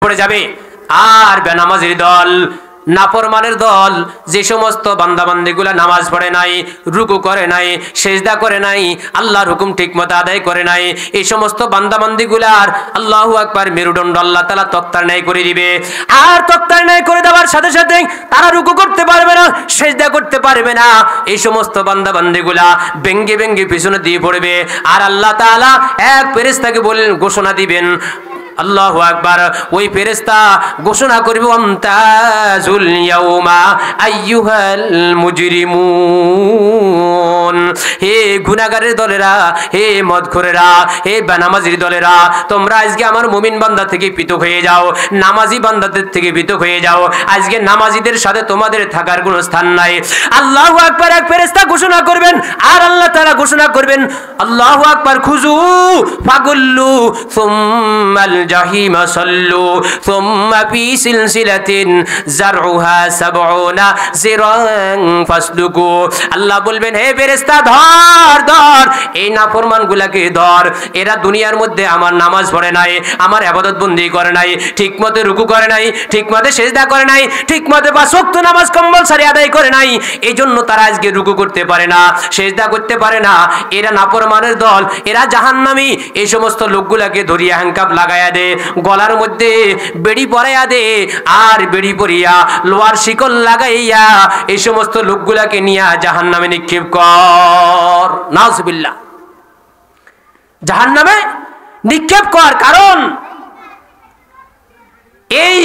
পড়ে যাবে। আর বেনামাজির দল, নাফরমানের দল, যে সমস্ত বান্দাবান্দিগুলা নামাজ পড়ে নাই, রুকু করে নাই, সেজদা করে নাই, আল্লাহর হুকুম ঠিকমতো আদায় করে নাই, এই সমস্ত বান্দাবান্দিগুলার আল্লাহু আকবার মেরুদণ্ড আল্লাহ তাআলা তক্তার ন্যায় করে দিবে। আর তক্তার ন্যায় করে দেওয়ার সাথে সাথে তারা রুকু করতে পারবে না, সেজদা করতে পারবে না। এই সমস্ত বান্দাবান্দিগুলা ভেঙ্গে ভেঙ্গে পিছনে দিয়ে পড়বে। আর আল্লাহ তাআলা এক ফেরেশতাকে বলেন, ঘোষণা দিবেন, আল্লাহু আকবার, ওই ফেরেশতা ঘোষণা করবে, আমতাজুল ইয়াউমা আইয়ুহাল মুজরিমুন, হে গুনাহগারের দলেরা, হে মদখোরেরা, হে বেনামাজির দলেরা, তোমরা আজকে আমার মুমিন বান্দা থেকে পৃথক হয়ে যাও, নামাজি বান্দাদের থেকে পৃথক হয়ে যাও। আজকে নামাজিদের সাথে তোমাদের থাকার কোনো স্থান নাই। আল্লাহু আকবার, এক ফেরেশতা ঘোষণা করবেন। আর আল্লাহ তাআলা ঘোষণা করবেন, আল্লাহু আকবার, খুজু ফাগুল্লু সুম্মাল জাহিমা সাল্লু সুম্মা ফি সিলসিলাতিন জারউহা ৭০ যিরান ফাসলুকু। আল্লাহ বলবেন, হে ফেরেশতা, ধর ধর, এই নাফরমানগুলোকে ধর। এরা দুনিয়ার মধ্যে আমার নামাজ পড়ে নাই, আমার ইবাদত বন্দি করে নাই, ঠিকমতো রুকু করে নাই, ঠিকমতো সিজদা করে নাই, ঠিকমতো ৫ ওয়াক্ত নামাজ কম্পালসরি আদায় করে নাই। এই জন্য তারা আজকে রুকু করতে পারে না, সিজদা করতে পারে না। এরা নাফরমানের দল, এরা জাহান্নামী। এই সমস্ত লোকগুলাকে ধরিয়া হ্যান্ডকাপ লাগাইয়া দে, গলার মধ্যে বেড়ি পরাইয়া দে, আর বেড়ি পরিয়া লোহার শিকল লাগাইয়া এই সমস্ত লোকগুলাকে নিয়ে জাহান্নামে নিক্ষেপ কর। নাউজুবিল্লাহ, জাহান্নামে নিক্ষেপ কর। কারণ এই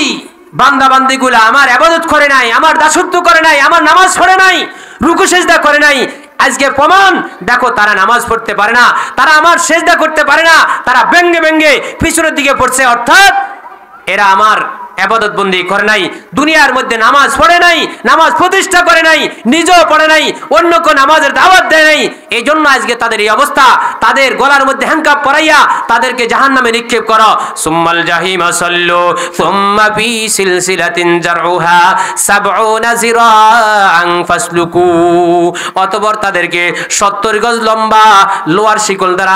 বান্দা বান্দিগুলা আমার ইবাদত করে নাই, আমার দাসত্ব করে নাই, আমার নামাজ পড়ে নাই, রুকু সিজদা করে নাই। আজকে প্রমাণ দেখো, তারা নামাজ পড়তে পারে না, তারা আমার সিজদা করতে পারে না, তারা ব্যঙ্গে ব্যঙ্গে পিছনের দিকে পড়ছে। অর্থাৎ এরা আমার ইবাদত বন্দি করে নাই, দুনিয়ার মধ্যে নামাজ পড়ে নাই, নামাজ প্রতিষ্ঠা করে নাই, নিজেও পড়ে নাই, অন্যকে নামাজের দাওয়াত দেয় নাই। এই জন্য আজকে তাদের এই অবস্থা। তাদের গলার মধ্যে হ্যান্ডকাপ পরাইয়া তাদেরকে জাহান্নামে নিক্ষেপ করো। সুম্মাল জাহিমা সাল্লু সুম্মা ফি সিলসিলাতিন জারউহা ৭০ যিরান ফাসলুকু। অতঃপর তাদেরকে ৭০ গজ লম্বা লোহার শিকল দ্বারা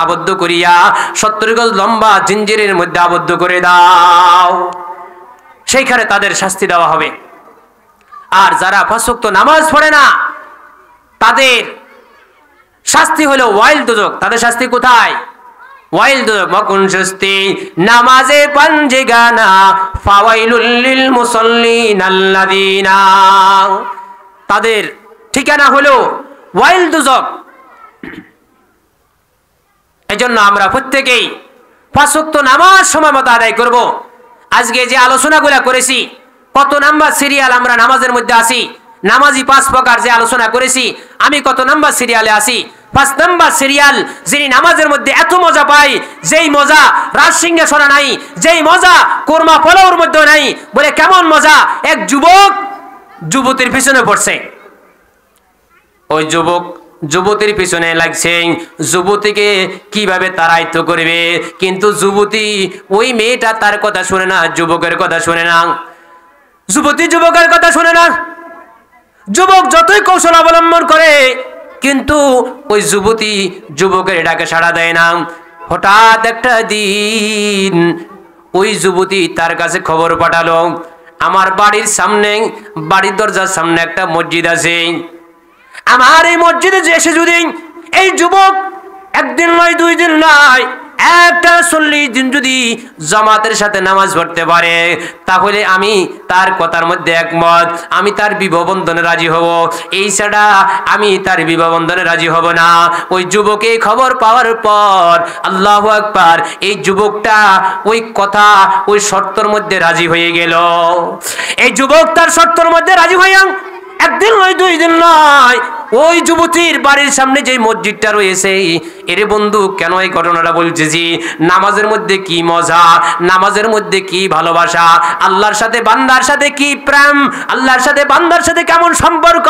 আবদ্ধ করিয়া ৭০ গজ লম্বা জিঞ্জিরের মধ্যে আবদ্ধ করে দাও, সেইখানে তাদের শাস্তি দেওয়া হবে। আর যারা ৫ ওয়াক্ত নামাজ পড়ে না, তাদের শাস্তি হলো ওয়াইল দুজক। তাদের শাস্তি কোথায়? ওয়াইল দুজক। মকুন শাস্তি নামাজে পাঞ্জে গানা ফাওয়াইলুল লিল মুসাল্লিন আল্লাযিনা, তাদের ঠিকানা হলো ওয়াইল দুজক। এজন্য আমরা প্রত্যেকেই ৫ ওয়াক্ত নামাজ সময় মতো আদায় করব। আজকে যে আলোচনাগুলা করেছি, কত নাম্বার সিরিয়াল আমরা নামাজের মধ্যে আসি, নামাজি ৫ প্রকার যে আলোচনা করেছি, আমি কত নাম্বার সিরিয়ালে আসি? ৫ নাম্বার সিরিয়াল। যিনি নামাজের মধ্যে এত মজা পায়, যেই মজা রাজসিংহাসনে নাই, যেই মজা কোরমা পোলাওর মধ্যে নাই। বলে কেমন মজা? এক যুবক যুবতীর পিছনে পড়ছে, ওই যুবক যুবতীর পিছনে লাগছে, যুবতীকে কিভাবে তাড়াইত করবে। কিন্তু যুবতী, ওই মেয়েটা তার কথা শুনে না, যুবকের কথা শুনে না। যুবতী যুবকের কথা শুনে না। যুবক যতই কৌশল অবলম্বন করে, কিন্তু ওই যুবতী যুবকের ডাকে সাড়া দেয় না। হঠাৎ একটা দিন ওই যুবতী তার কাছে খবর পাঠালো, আমার বাড়ির সামনে, বাড়ির দরজার সামনে একটা মসজিদ আছে, আমার এই মসজিদে যে এসে যদি এই যুবক একদিন নয়, 2 দিন নয়, 40 দিন যদি জামাতের সাথে নামাজ পড়তে পারে, তাহলে আমি তার কথার মধ্যে একমত, আমি তার বিবাহ বন্ধনে রাজি হব। এই ছাড়া আমি তার বিবাহ বন্ধনে রাজি হব না। ওই যুবকে খবর পাওয়ার পর আল্লাহু আকবার, এই যুবকটা ওই কথা, ওই শর্তর মধ্যে রাজি হয়ে গেল। এই যুবক তার শর্তর মধ্যে রাজি হইয়া একদিন নয়, 2 দিন নয়, ওই যুবতীর বাড়ির সামনে যে মসজিদটা রয়েছে, এরে বন্ধু কেন এই ঘটনাটা বলতেছি? নামাজের মধ্যে কি মজা, নামাজের মধ্যে কি ভালোবাসা, আল্লাহর সাথে বান্দার সাথে কি প্রেম, আল্লাহর সাথে বান্দার সাথে কেমন সম্পর্ক।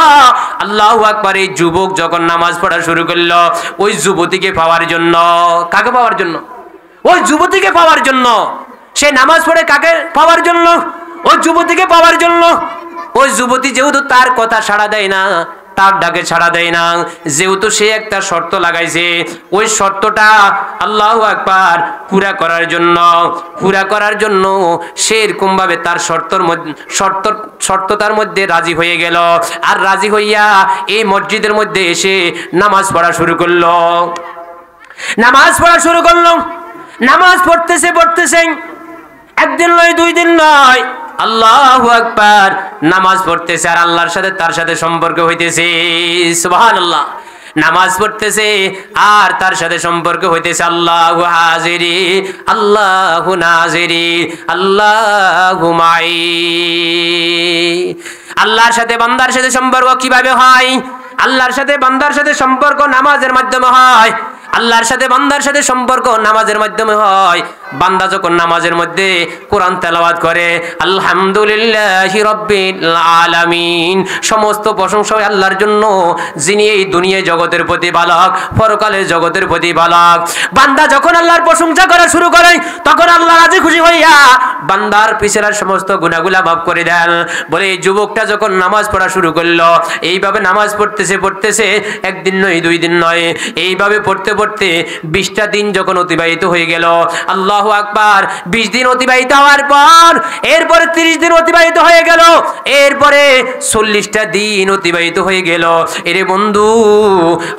আল্লাহু আকবার। এই যুবক যখন নামাজ পড়া শুরু করলো, ওই যুবতীকে পাওয়ার জন্য, কাকে পাওয়ার জন্য? ওই যুবতীকে পাওয়ার জন্য। সে নামাজ পড়ে কাকে পাওয়ার জন্য? ওই যুবতীকে পাওয়ার জন্য। ওই যুবতী যেহেতু তার কথা সাড়া দেয় না, তার ডাকে ছাড়া দেয় না। যেহেতু সে একটা শর্ত লাগাইছে, ওই শর্তটা আল্লাহু আকবার পুরা করার জন্য সে এরকম ভাবে তার শর্ততার মধ্যে রাজি হয়ে গেল। আর রাজি হইয়া এই মসজিদের মধ্যে এসে নামাজ পড়া শুরু করলো। নামাজ পড়তেছে একদিন নয়, 2 দিন নয়, আল্লাহু আকবার, নামাজ পড়তেছে আর আল্লাহর সাথে তার সাথে সম্পর্ক হইতেছে। সুবহানাল্লাহ। নামাজ পড়তেছে আর তার সাথে সম্পর্ক হইতেছে। আল্লাহু হাজিরি, আল্লাহু নাজিরি, আল্লাহু মাই। আল্লাহর সাথে বান্দার সাথে সম্পর্ক কিভাবে হয়? আল্লাহর সাথে বান্দার সাথে সম্পর্ক নামাজের মাধ্যমে হয়। আল্লাহর সাথে বান্দার সাথে সম্পর্ক নামাজের মাধ্যমে হয়। বান্দা যখন নামাজের মধ্যে কোরআন তেলাওয়াত করে, আলহামদুলিল্লাহি রাব্বিল আলামিন, সমস্ত প্রশংসা আল্লাহর জন্য, যিনি এই দুনিয়ার জগতের প্রতিপালক, পরকালের জগতের প্রতিপালক। বান্দা যখন আল্লাহর প্রশংসা করা শুরু করে, তখন আল্লাহ রাজি খুশি হইয়া বান্দার পিছনের সমস্ত গুনাহগুলা মাফ করে দেন। বলে এই যুবকটা যখন নামাজ পড়া শুরু করলো, এইভাবে নামাজ পড়তেছে একদিন নয়, 2 দিন নয়, এইভাবে পড়তে 20টা দিন যখন অতিবাহিত হয়ে গেল, আল্লাহু আকবার, 20 দিন অতিবাহিত হওয়ার পর এরপরে 30 দিন অতিবাহিত হয়ে গেল, এরপরে 40টা দিন অতিবাহিত হয়ে গেল। এরে বন্ধু,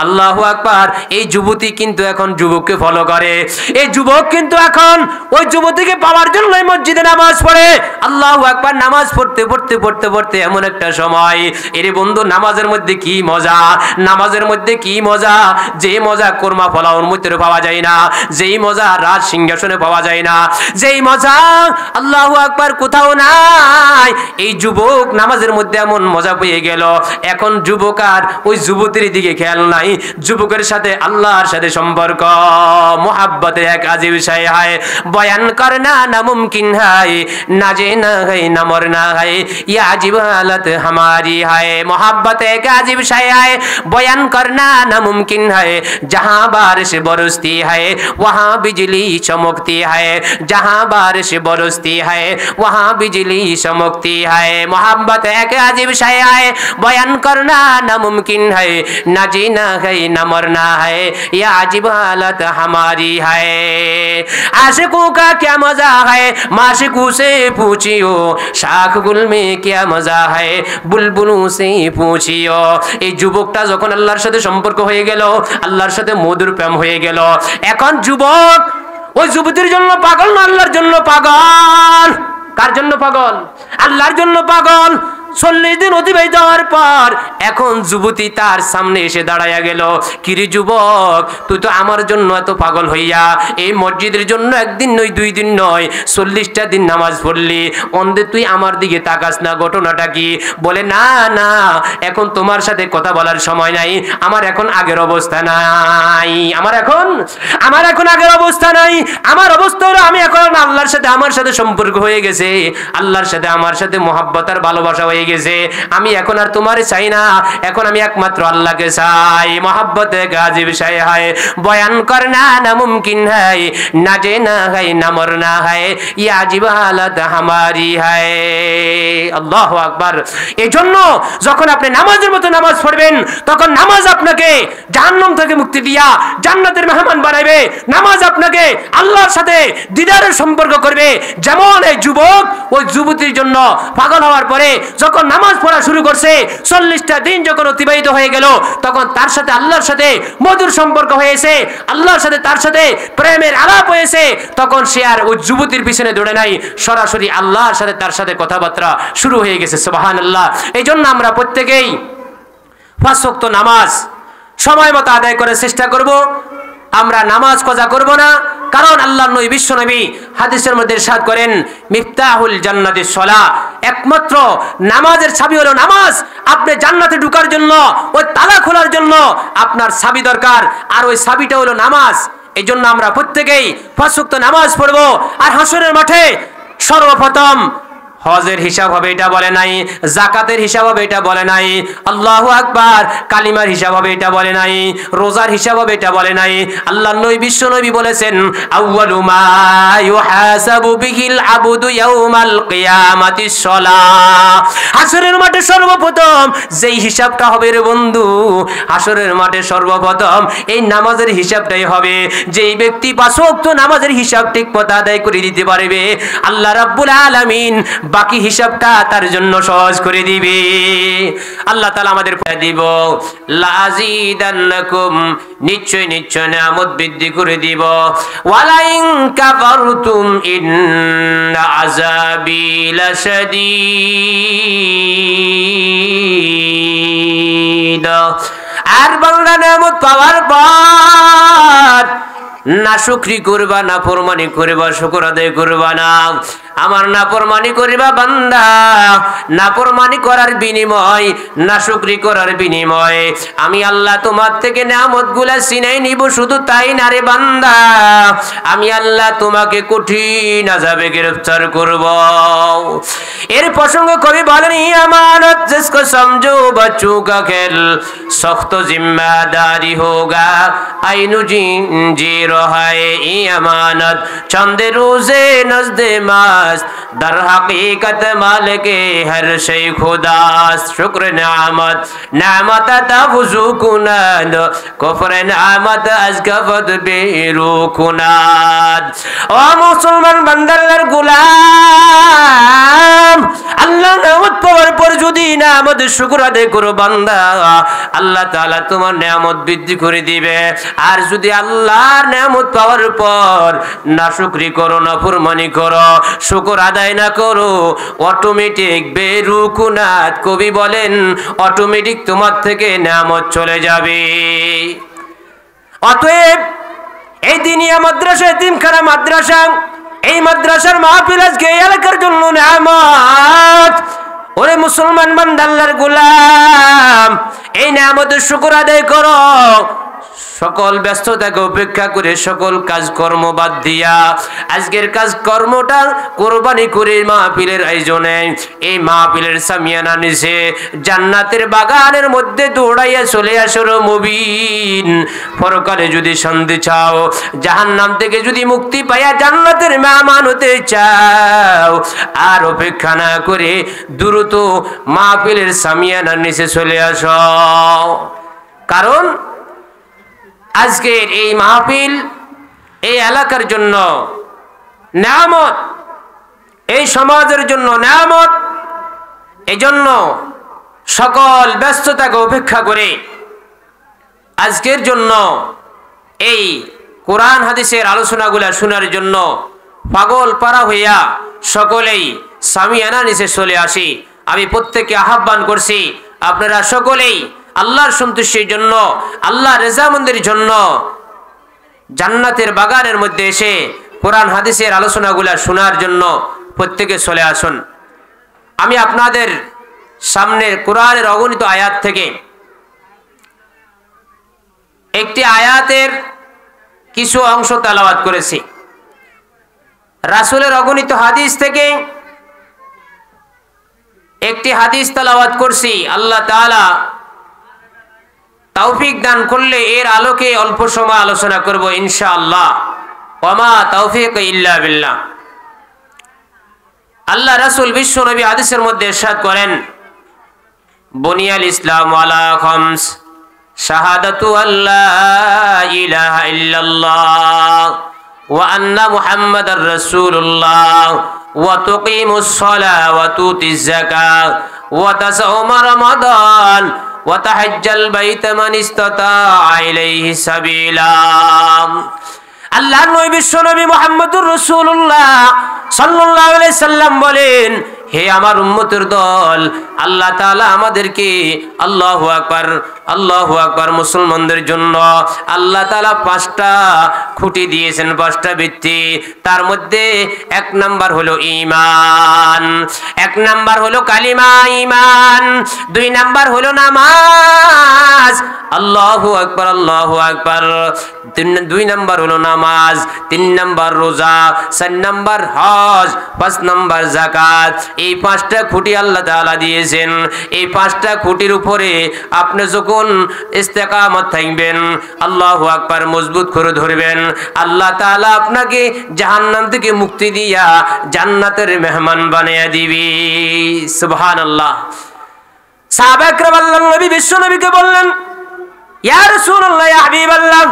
আল্লাহু আকবার, এই যুবতী কিন্তু এখন যুবককে ফলো করে। এই যুবক কিন্তু এখন ওই যুবতীকে পাওয়ার জন্য মসজিদে নামাজ পড়ে। আল্লাহু আকবার, নামাজ পড়তে এমন একটা সময়, এরে বন্ধু, নামাজের মধ্যে কি মজা, যে মজা কোরমা ফলাওর মধ্যে পাওয়া যায় না, যেই মজা রাজ সিংহাসনে পাওয়া যায় না, যেই মজা আল্লাহু আকবার কোথাও নাই। এই যুবক নামাজের মধ্যে এমন মজা পেয়ে গেল। এখন যুবক আর ওই যুবতীর দিকে খেয়াল নাই, যুবকের সাথে আল্লাহর সাথে সম্পর্ক। মোহাব্বতের এক আজীব শায় হায়, বয়ান করনা না মুমকিন হায়, না যে না হায় না মরনা হায়, ইয়া আজীব হালত हमारी हाय। मोहब्बत एक अजीब शाय है, बयान करना नामुमकिन है। जहाँ बारिश बरसती है वहाँ बिजली चमकती है, जहाँ बारिश बरसती है वहाँ बिजली चमकती है। मोहब्बत एक अजीब शाय है, बयान करना नामुमकिन है, ना जीना है ना मरना है, ये अजीब हालत हमारी है। आशिकों का क्या मजा है, माशिकों से पूछियो, शाख गुल में क्या मजा है, বুলবুলু সে পুছিও। এই যুবকটা যখন আল্লাহর সাথে সম্পর্ক হয়ে গেল, আল্লাহর সাথে মধুর প্রেম হয়ে গেল, এখন যুবক ওই যুবতীর জন্য পাগল না আল্লাহর জন্য পাগল। কার জন্য পাগল? আল্লাহর জন্য পাগল। 40 দিন অতিবাহিত হওয়ার পর এখন যুবতী তার সামনে এসে দাঁড়ায়া গেল। কিরে যুবক, তুই তো আমার জন্য এত পাগল হইয়া এই মসজিদের জন্য একদিন নয়, 2 দিন নয়, 40টা দিন নামাজ পড়লি, অন্ধে তুই আমার দিকে তাকাস না, ঘটনাটা কি? বলে না না, এখন তোমার সাথে কথা বলার সময় নাই, আমার এখন আগের অবস্থা নাই, আমার এখন আগের অবস্থা নাই। আমার অবস্থা হলো আমি এখন আল্লাহর সাথে, আমার সাথে সম্পর্ক হয়ে গেছে, আল্লাহর সাথে আমার সাথে মহব্বত আর ভালোবাসা হয়ে গেছে। আমি এখন আর তোমারে চাই না, এখন আমি একমাত্র আল্লাহকে চাই। मोहब्बत गाजी विषय है, बयान करना नामुमकिन है, ना जेना है ना मरना है, ये अजीब हालत हमारी है। আল্লাহু আকবার। এজন্য যখন আপনি নামাজের মতো নামাজ পড়বেন, তখন নামাজ আপনাকে জাহান্নাম থেকে মুক্তি দিয়া জান্নাতের মেহমান বানাবে। নামাজ আপনাকে আল্লাহর সাথে দিদারের সম্পর্ক করবে। যেমন এই যুবক ওই যুবতীর জন্য পাগল হওয়ার পরে যখন নামাজ পড়া শুরু করছে, 40টা দিন যখন অতিবাহিত হয়ে গেল, তখন তার সাথে আল্লাহর সাথে মধুর সম্পর্ক হয়েছে, আল্লাহর সাথে তার সাথে প্রেমের আলাপ হয়েছে, তখন সে আর ওই যুবতীর পিছনে দৌড়ে নাই, সরাসরি আল্লাহর সাথে তার সাথে কথাবার্তা শুরু হয়ে গেছে। সুবহানাল্লাহ। এই জন্য আমরা প্রত্যেকেই 5 ওয়াক্ত নামাজ সময় মতো আদায় করার চেষ্টা করব। আমরা নামাজ কাজা করব না, কারণ আল্লাহর নবী বিশ্ব নবী হাদিসের মধ্যে ইরশাদ করেন, মিফতাহুল জান্নাতিস সালাহ, একমাত্র নামাজের চাবি হলো নামাজ। আপনি জান্নাতে ঢোকার জন্য, ওই তালা খোলার জন্য আপনার চাবি দরকার, আর ওই চাবিটা হলো নামাজ। এই জন্য আমরা প্রত্যেকেই 5 ওয়াক্ত নামাজ পড়ব। আর হাসরের মাঠে সর্বপ্রথম হজের হিসাব হবে এটা বলে নাই, যাকাতের হিসাব হবে এটা বলে নাই, আল্লাহু আকবার কালিমার হিসাব হবে এটা বলে নাই, রোজার হিসাব হবে এটা বলে নাই। আল্লাহর নবী বিশ্ব নবী বলেছেন আউয়ালু মা ইউহাসাবু বিহিল আবদু ইয়াউমাল কিয়ামাতিস সালাহ। হাসরের মাঠে সর্বপ্রথম যেই হিসাবটা হবে রে বন্ধু, হাসরের মাঠে সর্বপ্রথম এই নামাজের হিসাবটাই হবে। যেই ব্যক্তি 5 ওয়াক্ত নামাজের হিসাব ঠিকমতো আদায় করে দিতে পারবে, আল্লাহ রাব্বুল আলামিন বাকি হিসাবটা তার জন্য সহজ করে দিবে। আল্লাহ তাআলা আমাদের দিব লাযিদান্নাকুম, নিশ্চয় নিশ্চয় নিয়ামত বৃদ্ধি করে দিব। ওয়ালা ইন কাফারতুম ইন্না আযাবি লাশাদীদ। আর বান্দা নিয়ামত পাওয়ার পর না শুকরি করবা, না ফরমানি করবা, শুকর আদায় করবা না, আমার নাফরমানি করিবা বান্দা, নাফরমানি করার বিনিময়, না শুকরি করার বিনিময় আমি আল্লাহ তোমার থেকে নিয়ামতগুলা ছিনাই নিব। শুধু তাই না রে বান্দা, আমি আল্লাহ তোমাকে কঠিন আযাবে গ্রেফতার করব। এর প্রসঙ্গ কবি বলেন আমানত जिसको समझो बच्चों का खेल सख्त जिम्मेदारी होगा आइनु जिंजीर है अमानत चंदे रोजे नज़दे मास दर हकीकत मालिके हर शै खुदास शुक्र नियामत नियामत अता वुजू कुनाद कुफ्र नियामत अज़गफत बेरू कुनाद। ओ मुसलमान बंदर गुलाम, আল্লাহ নিয়ামত পাওয়ার পর যদি নিয়ামত শুকর আদায় করো বান্দা, আল্লাহ তাআলা তোমার নিয়ামত বৃদ্ধি করে দিবে। আর যদি আল্লাহর নিয়ামত পাওয়ার পর নাশুকরি করো, নাফরমানি করো, শুকর আদায় না করো, অটোমেটিক বেরুকুনাত, কবি বলেন অটোমেটিক তোমার থেকে নিয়ামত চলে যাবে। অতএব এই দিনিয়া মাদ্রাসা, এতিমখানা মাদ্রাসা, এই মাদ্রাসার মাহফিল আজকে এই এলাকার জন্য নিয়ামত। ওরে মুসলমান বান্দা আল্লাহর গোলাম, এই নিয়ামতের শুকর আদায় করো। সকল ব্যস্ততাকে উপেক্ষা করে সকল কাজকর্ম বাদ দিয়া আজকের কাজকর্মটা কোরবানি করে মাহফিলের আয়োজনে, এই মাহফিলের সামিয়ানা নিচে জান্নাতের বাগানের মধ্যে দৌড়াইয়া চলে আসো মুবিন। পরকালে যদি শান্তি চাও, জাহান্নাম থেকে যদি মুক্তি পাইয়া জান্নাতের মেহমান হতে চাও, আর অপেক্ষা না করে দ্রুত মাহফিলের সামিয়ানা নিচে চলে আসো। কারণ আজকের এই মাহফিল এই এলাকার জন্য নিয়ামত, এই সমাজের জন্য নিয়ামত। এজন্য সকল ব্যস্ততাকে উপেক্ষা করে আজকের জন্য এই কোরআন হাদিসের আলোচনাগুলা শোনার জন্য পাগল পারা হইয়া সকলেই সামিয়ানা নিচে চলে আসি। আমি প্রত্যেককে আহ্বান করছি, আপনারা সকলেই আল্লাহর সন্তুষ্টির জন্য, আল্লাহর রেজামন্দির জন্য জান্নাতের বাগানের মধ্যে এসে কোরআন হাদিসের আলোচনাগুলা শোনার জন্য প্রত্যেকে চলে আসুন। আমি আপনাদের সামনের কোরআনের অগণিত আয়াত থেকে একটি আয়াতের কিছু অংশ তেলাওয়াত করেছি। রাসূলের অগণিত হাদিস থেকে একটি হাদিস তেলাওয়াত করছি। আল্লাহ তাআলা তৌফিক দান করলে এর আলোকে অল্প সময় আলোচনা করব ইনশাআল্লাহ। ওয়ামা তৌফিক ইল্লা বিল্লাহ। আল্লাহ রাসূল বিশ্ব নবী হাদিসের মধ্যে ইরশাদ করেন, বুনিয়াল ইসলাম আলা খামস শাহাদাতু আল্লা ইলাহা ইল্লাল্লাহ ওয়া আন্না মুহাম্মাদার রাসূলুল্লাহ ওয়া তুকিমুস সালাহ ওয়া তুতিজ যাকাত ওয়া তাসাউমা রমাদান ওয়া তাহাজ্জাল বাইতা মান ইসতাতা ইলাইহি সাবিলা। আল্লাহর নবী বিশ্ব নবী মুহাম্মদুর রাসূলুল্লাহ সাল্লাল্লাহু আলাইহি সাল্লাম বলেন, হে আমার উম্মতের দল, আল্লাহ তাআলা আমাদেরকে আল্লাহু আকবার, আল্লাহু আকবার মুসলমানদের জন্য আল্লাহ তাআলা 5টা খুঁটি দিয়েছেন, 5টা ভিত্তি। তার মধ্যে 1 নাম্বার হলো ঈমান, 1 নাম্বার হলো কালিমা ঈমান, 2 নাম্বার হলো নামাজ, আল্লাহু আকবার আল্লাহু আকবার, 2 নাম্বার হলো নামাজ, 3 নাম্বার রোজা, 4 নাম্বার হজ, 5 নাম্বার যাকাত। এই 5টা খুঁটি আল্লাহ তাআলা দিয়েছেন। এই 5টা খুঁটির উপরে আপনি যখন ইস্তেকামত থাকবেন, আল্লাহু আকবার মজবুত করে ধরবেন, আল্লাহ তাআলা আপনাকে জাহান্নাম থেকে মুক্তি দিয়া জান্নাতের মেহমান বানিয়ে দিবে। সুবহানাল্লাহ। সাহাবায়ে কেরাম আল্লাহর নবী বিশ্ব নবীকে বললেন, ইয়া রাসূলুল্লাহ, ইয়া হাবিবাল্লাহ,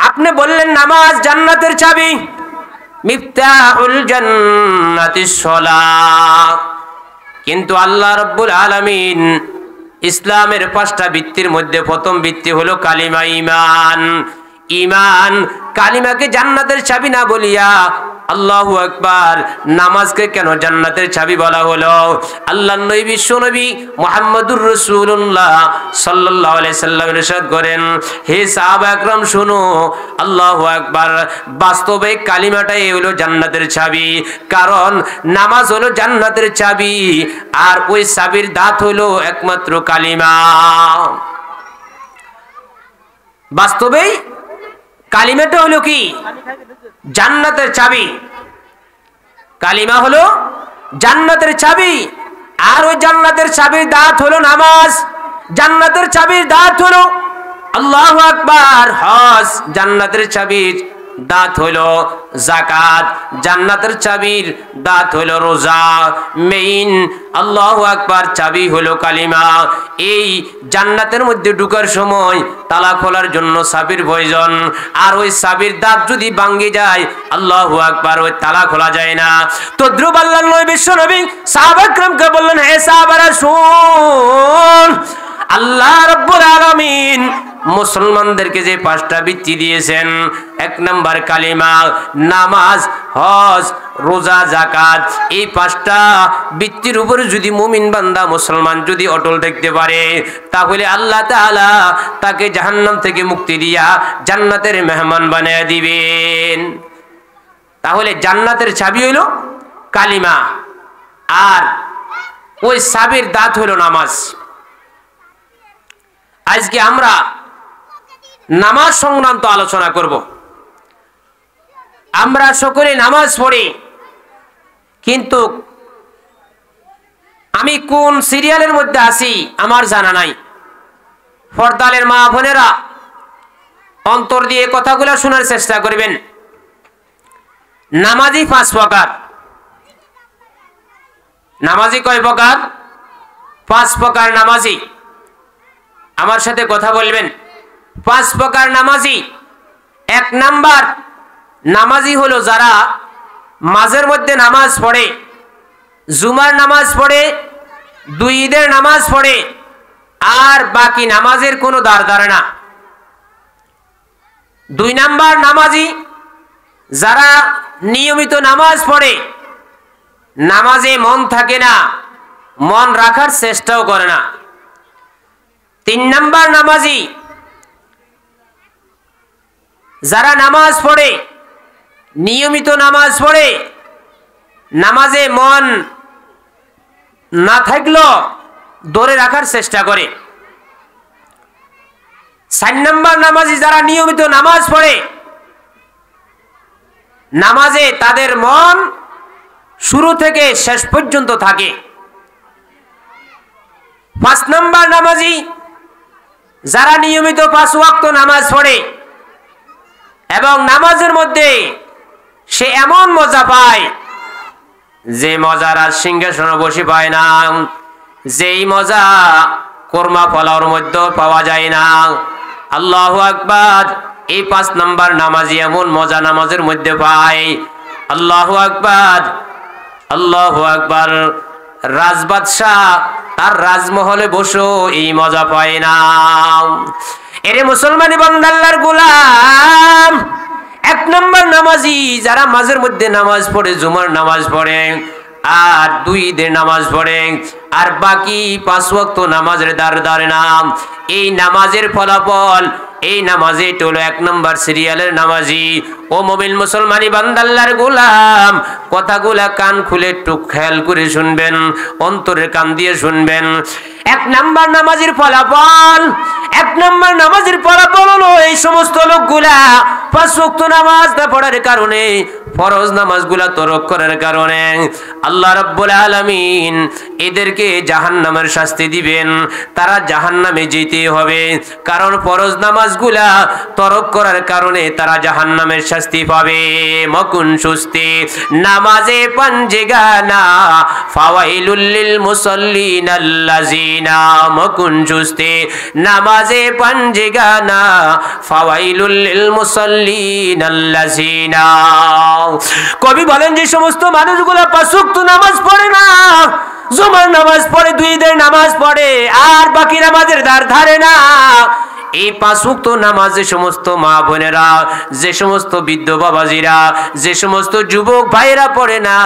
আপনি বললেন নামাজ জান্নাতের চাবি, মিফতাহুল জান্নাতিস সালাহ, কিন্তু আল্লাহ রাব্বুল আলামিন ইসলামের 5টা ভিত্তির মধ্যে প্রথম ভিত্তি হলো কালিমা, ঈমান। ঈমান, কালিমাকে জান্নাতের চাবি না বলিয়া আল্লাহু আকবার নামাজকে কেন জান্নাতের চাবি বলা হলো? আল্লাহর নবী বিশ্ব নবী মুহাম্মদুর রাসূলুল্লাহ সাল্লাল্লাহু আলাইহি সাল্লাম ইরশাদ করেন, হে সাহাবা একরাম শুনো, আল্লাহু আকবার, বাস্তবে কালিমাটাই হলো জান্নাতের চাবি। কারণ নামাজ হলো জান্নাতের চাবি, আর ওই চাবির দাঁত হলো একমাত্র কালিমা। বাস্তবেই কালিমাটা হলো কি? জান্নাতের চাবি। কালিমা হলো জান্নাতের চাবি, আর ওই জান্নাতের চাবির দাঁত হলো নামাজ। জান্নাতের চাবির দাঁত হলো আল্লাহু আকবার হজ। জান্নাতের চাবির দাঁত হলো যাকাত। জান্নাতের চাবির দাঁত হলো রোজা। মেইন আল্লাহু আকবার চাবি হলো কালিমা। এই জান্নাতের মধ্যে ঢোকার সময় তালা খোলার জন্য চাবির প্রয়োজন, আর ওই চাবির দাঁত যদি ভাঙে যায়, আল্লাহু আকবার, ওই তালা খোলা যায় না। তদ্রুপ আল্লাহর নবী বিশ্ব নবী সাহাবায়ে কেরামকে বললেন, হে সাহাবারা শুন, আল্লাহ রাব্বুল আলামিন মুসলমানদেরকে যে 5টা ভিত্তি দিয়েছেন, 1 নাম্বার কালিমা, নামাজ, হজ, রোজা, যাকাত, এই 5টা ভিত্তির উপরে যদি মুমিন বান্দা মুসলমান যদি অটল থাকতে পারে, তাহলে আল্লাহ তাআলা তাকে জাহান্নাম থেকে মুক্তি দিয়া জান্নাতের মেহমান বানিয়ে দিবেন। তাহলে জান্নাতের চাবি হইল কালিমা, আর ওই চাবির দাঁত হইল নামাজ। আজকে আমরা নামাজ সংক্রান্ত আলোচনা করব। আমরা সকলে নামাজ পড়ি, কিন্তু আমি কোন সিরিয়ালের মধ্যে আছি আমার জানা নাই। পর্দালের মা বোনেরা অন্তর দিয়ে কথাগুলো শোনার চেষ্টা করবেন। নামাজি 5 প্রকার। নামাজি কয় প্রকার? 5 প্রকার নামাজি। আমার সাথে কথা বলবেন। 5 প্রকার নামাজি। 1 নাম্বার নামাজি হলো যারা মাঝের মধ্যে নামাজ পড়ে, জুমার নামাজ পড়ে, 2 ঈদের নামাজ পড়ে, আর বাকি নামাজের কোনো দাঁড় ধারে না। 2 নাম্বার নামাজি যারা নিয়মিত নামাজ পড়ে, নামাজে মন থাকে না, মন রাখার চেষ্টাও করে না। 3 নাম্বার নামাজি যারা নামাজ পড়ে, নিয়মিত নামাজ পড়ে, নামাজে মন না থাকলেও ধরে রাখার চেষ্টা করে। 4 নাম্বার নামাজি যারা নিয়মিত নামাজ পড়ে, নামাজে তাদের মন শুরু থেকে শেষ পর্যন্ত থাকে। 5 নাম্বার নামাজি যারা নিয়মিত 5 ওয়াক্ত নামাজ পড়ে এবং নামাজের মধ্যে সে এমন মজা পায় যে মজার আর সিংহাসনে বসে পায় না, যেই মজা কর্মা ফলার মধ্যে পাওয়া যায় না। আল্লাহু আকবার। এই 5 নাম্বার নামাজি এমন মজা নামাজের মধ্যে পায়। আল্লাহু আকবার, আল্লাহু আকবার। রাজবাদশাহ তার রাজমহলে বসো এই মজা পায় না। এরে মুসলমানি বান্দা আল্লাহর গোলাম, 1 নাম্বার নামাজি যারা মাঝের মধ্যে নামাজ পড়ে, জুমার নামাজ পড়ে, আর 2 ঈদের নামাজ পড়ে, আর বাকি 5 ওয়াক্ত নামাজের দাঁড় না। এই নামাজের ফলাফল, এই নামাজে হলো 1 নাম্বার সিরিয়ালের নামাজি। ও মুমিন মুসলমানি বান্দা আল্লাহর গোলাম, কথাগুলা কান খুলে একটু খেয়াল করে শুনবেন, অন্তরের কান দিয়ে শুনবেন। এক নাম্বার নামাজের ফলাফল, এক নাম্বার নামাজের ফলাফল হলো এই সমস্ত লোকগুলা পাঁচ ওয়াক্ত নামাজ না পড়ার কারণে, ফরজ নামাজগুলা তরক করার কারণে আল্লাহ রাব্বুল আলামিন এদেরকে জাহান্নামের শাস্তি দিবেন। তারা জাহান্নামে যেতে হবে, কারণ ফরজ নামাজগুলা তরক করার কারণে তারা জাহান্নামের শাস্তি পাবে। মকুন সুস্তি নামাজে পাঞ্জেগানা ফাওয়াইলুল লিল মুসাল্লিন আল্লাযিনা, মকুন সুস্তি নামাজে পাঞ্জেগানা ফাওয়াইলুল লিল মুসাল্লিন আল্লাযিনা। কবি বলেন যে সমস্ত মানুষগুলো পাঁচ ওয়াক্ত নামাজ পড়ে না, জুমার নামাজ পড়ে, দুই ঈদের নামাজ পড়ে, আর বাকি নামাজের ধার ধারে না, এই পাঁচ ওয়াক্ত নামাজ যে সমস্ত মা বোনেরা, যে সমস্ত বৃদ্ধ বাবাজিরা, যে সমস্ত যুবক ভাইরা পড়ে না,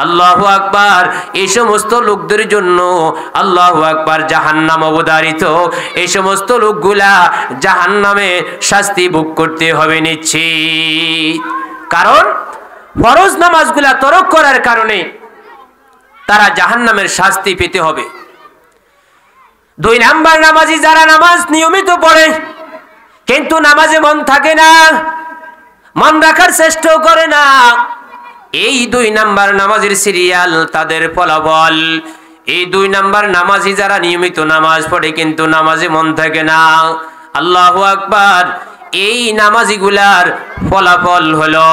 আল্লাহু আকবার, এই সমস্ত লোকদের জন্য আল্লাহু আকবার জাহান্নাম অবধারিত। এই সমস্ত লোকগুলা জাহান্নামে শাস্তি ভোগ করতে হবে নিশ্চিত, কারণ ফরজ নামাজগুলা তরক করার কারণে তারা জাহান্নামের শাস্তি পেতে হবে। দুই নাম্বার নামাজি যারা নামাজ নিয়মিত পড়ে কিন্তু নামাজে মন থাকে না, মন রাখার চেষ্টাও করে না, এই দুই নাম্বার নামাজের সিরিয়াল তাদের ফলাফল। এই দুই নাম্বার নামাজি যারা নিয়মিত নামাজ পড়ে কিন্তু নামাজে মন থাকে না, আল্লাহু আকবার, এই নামাজিগুলার ফলাফল হলো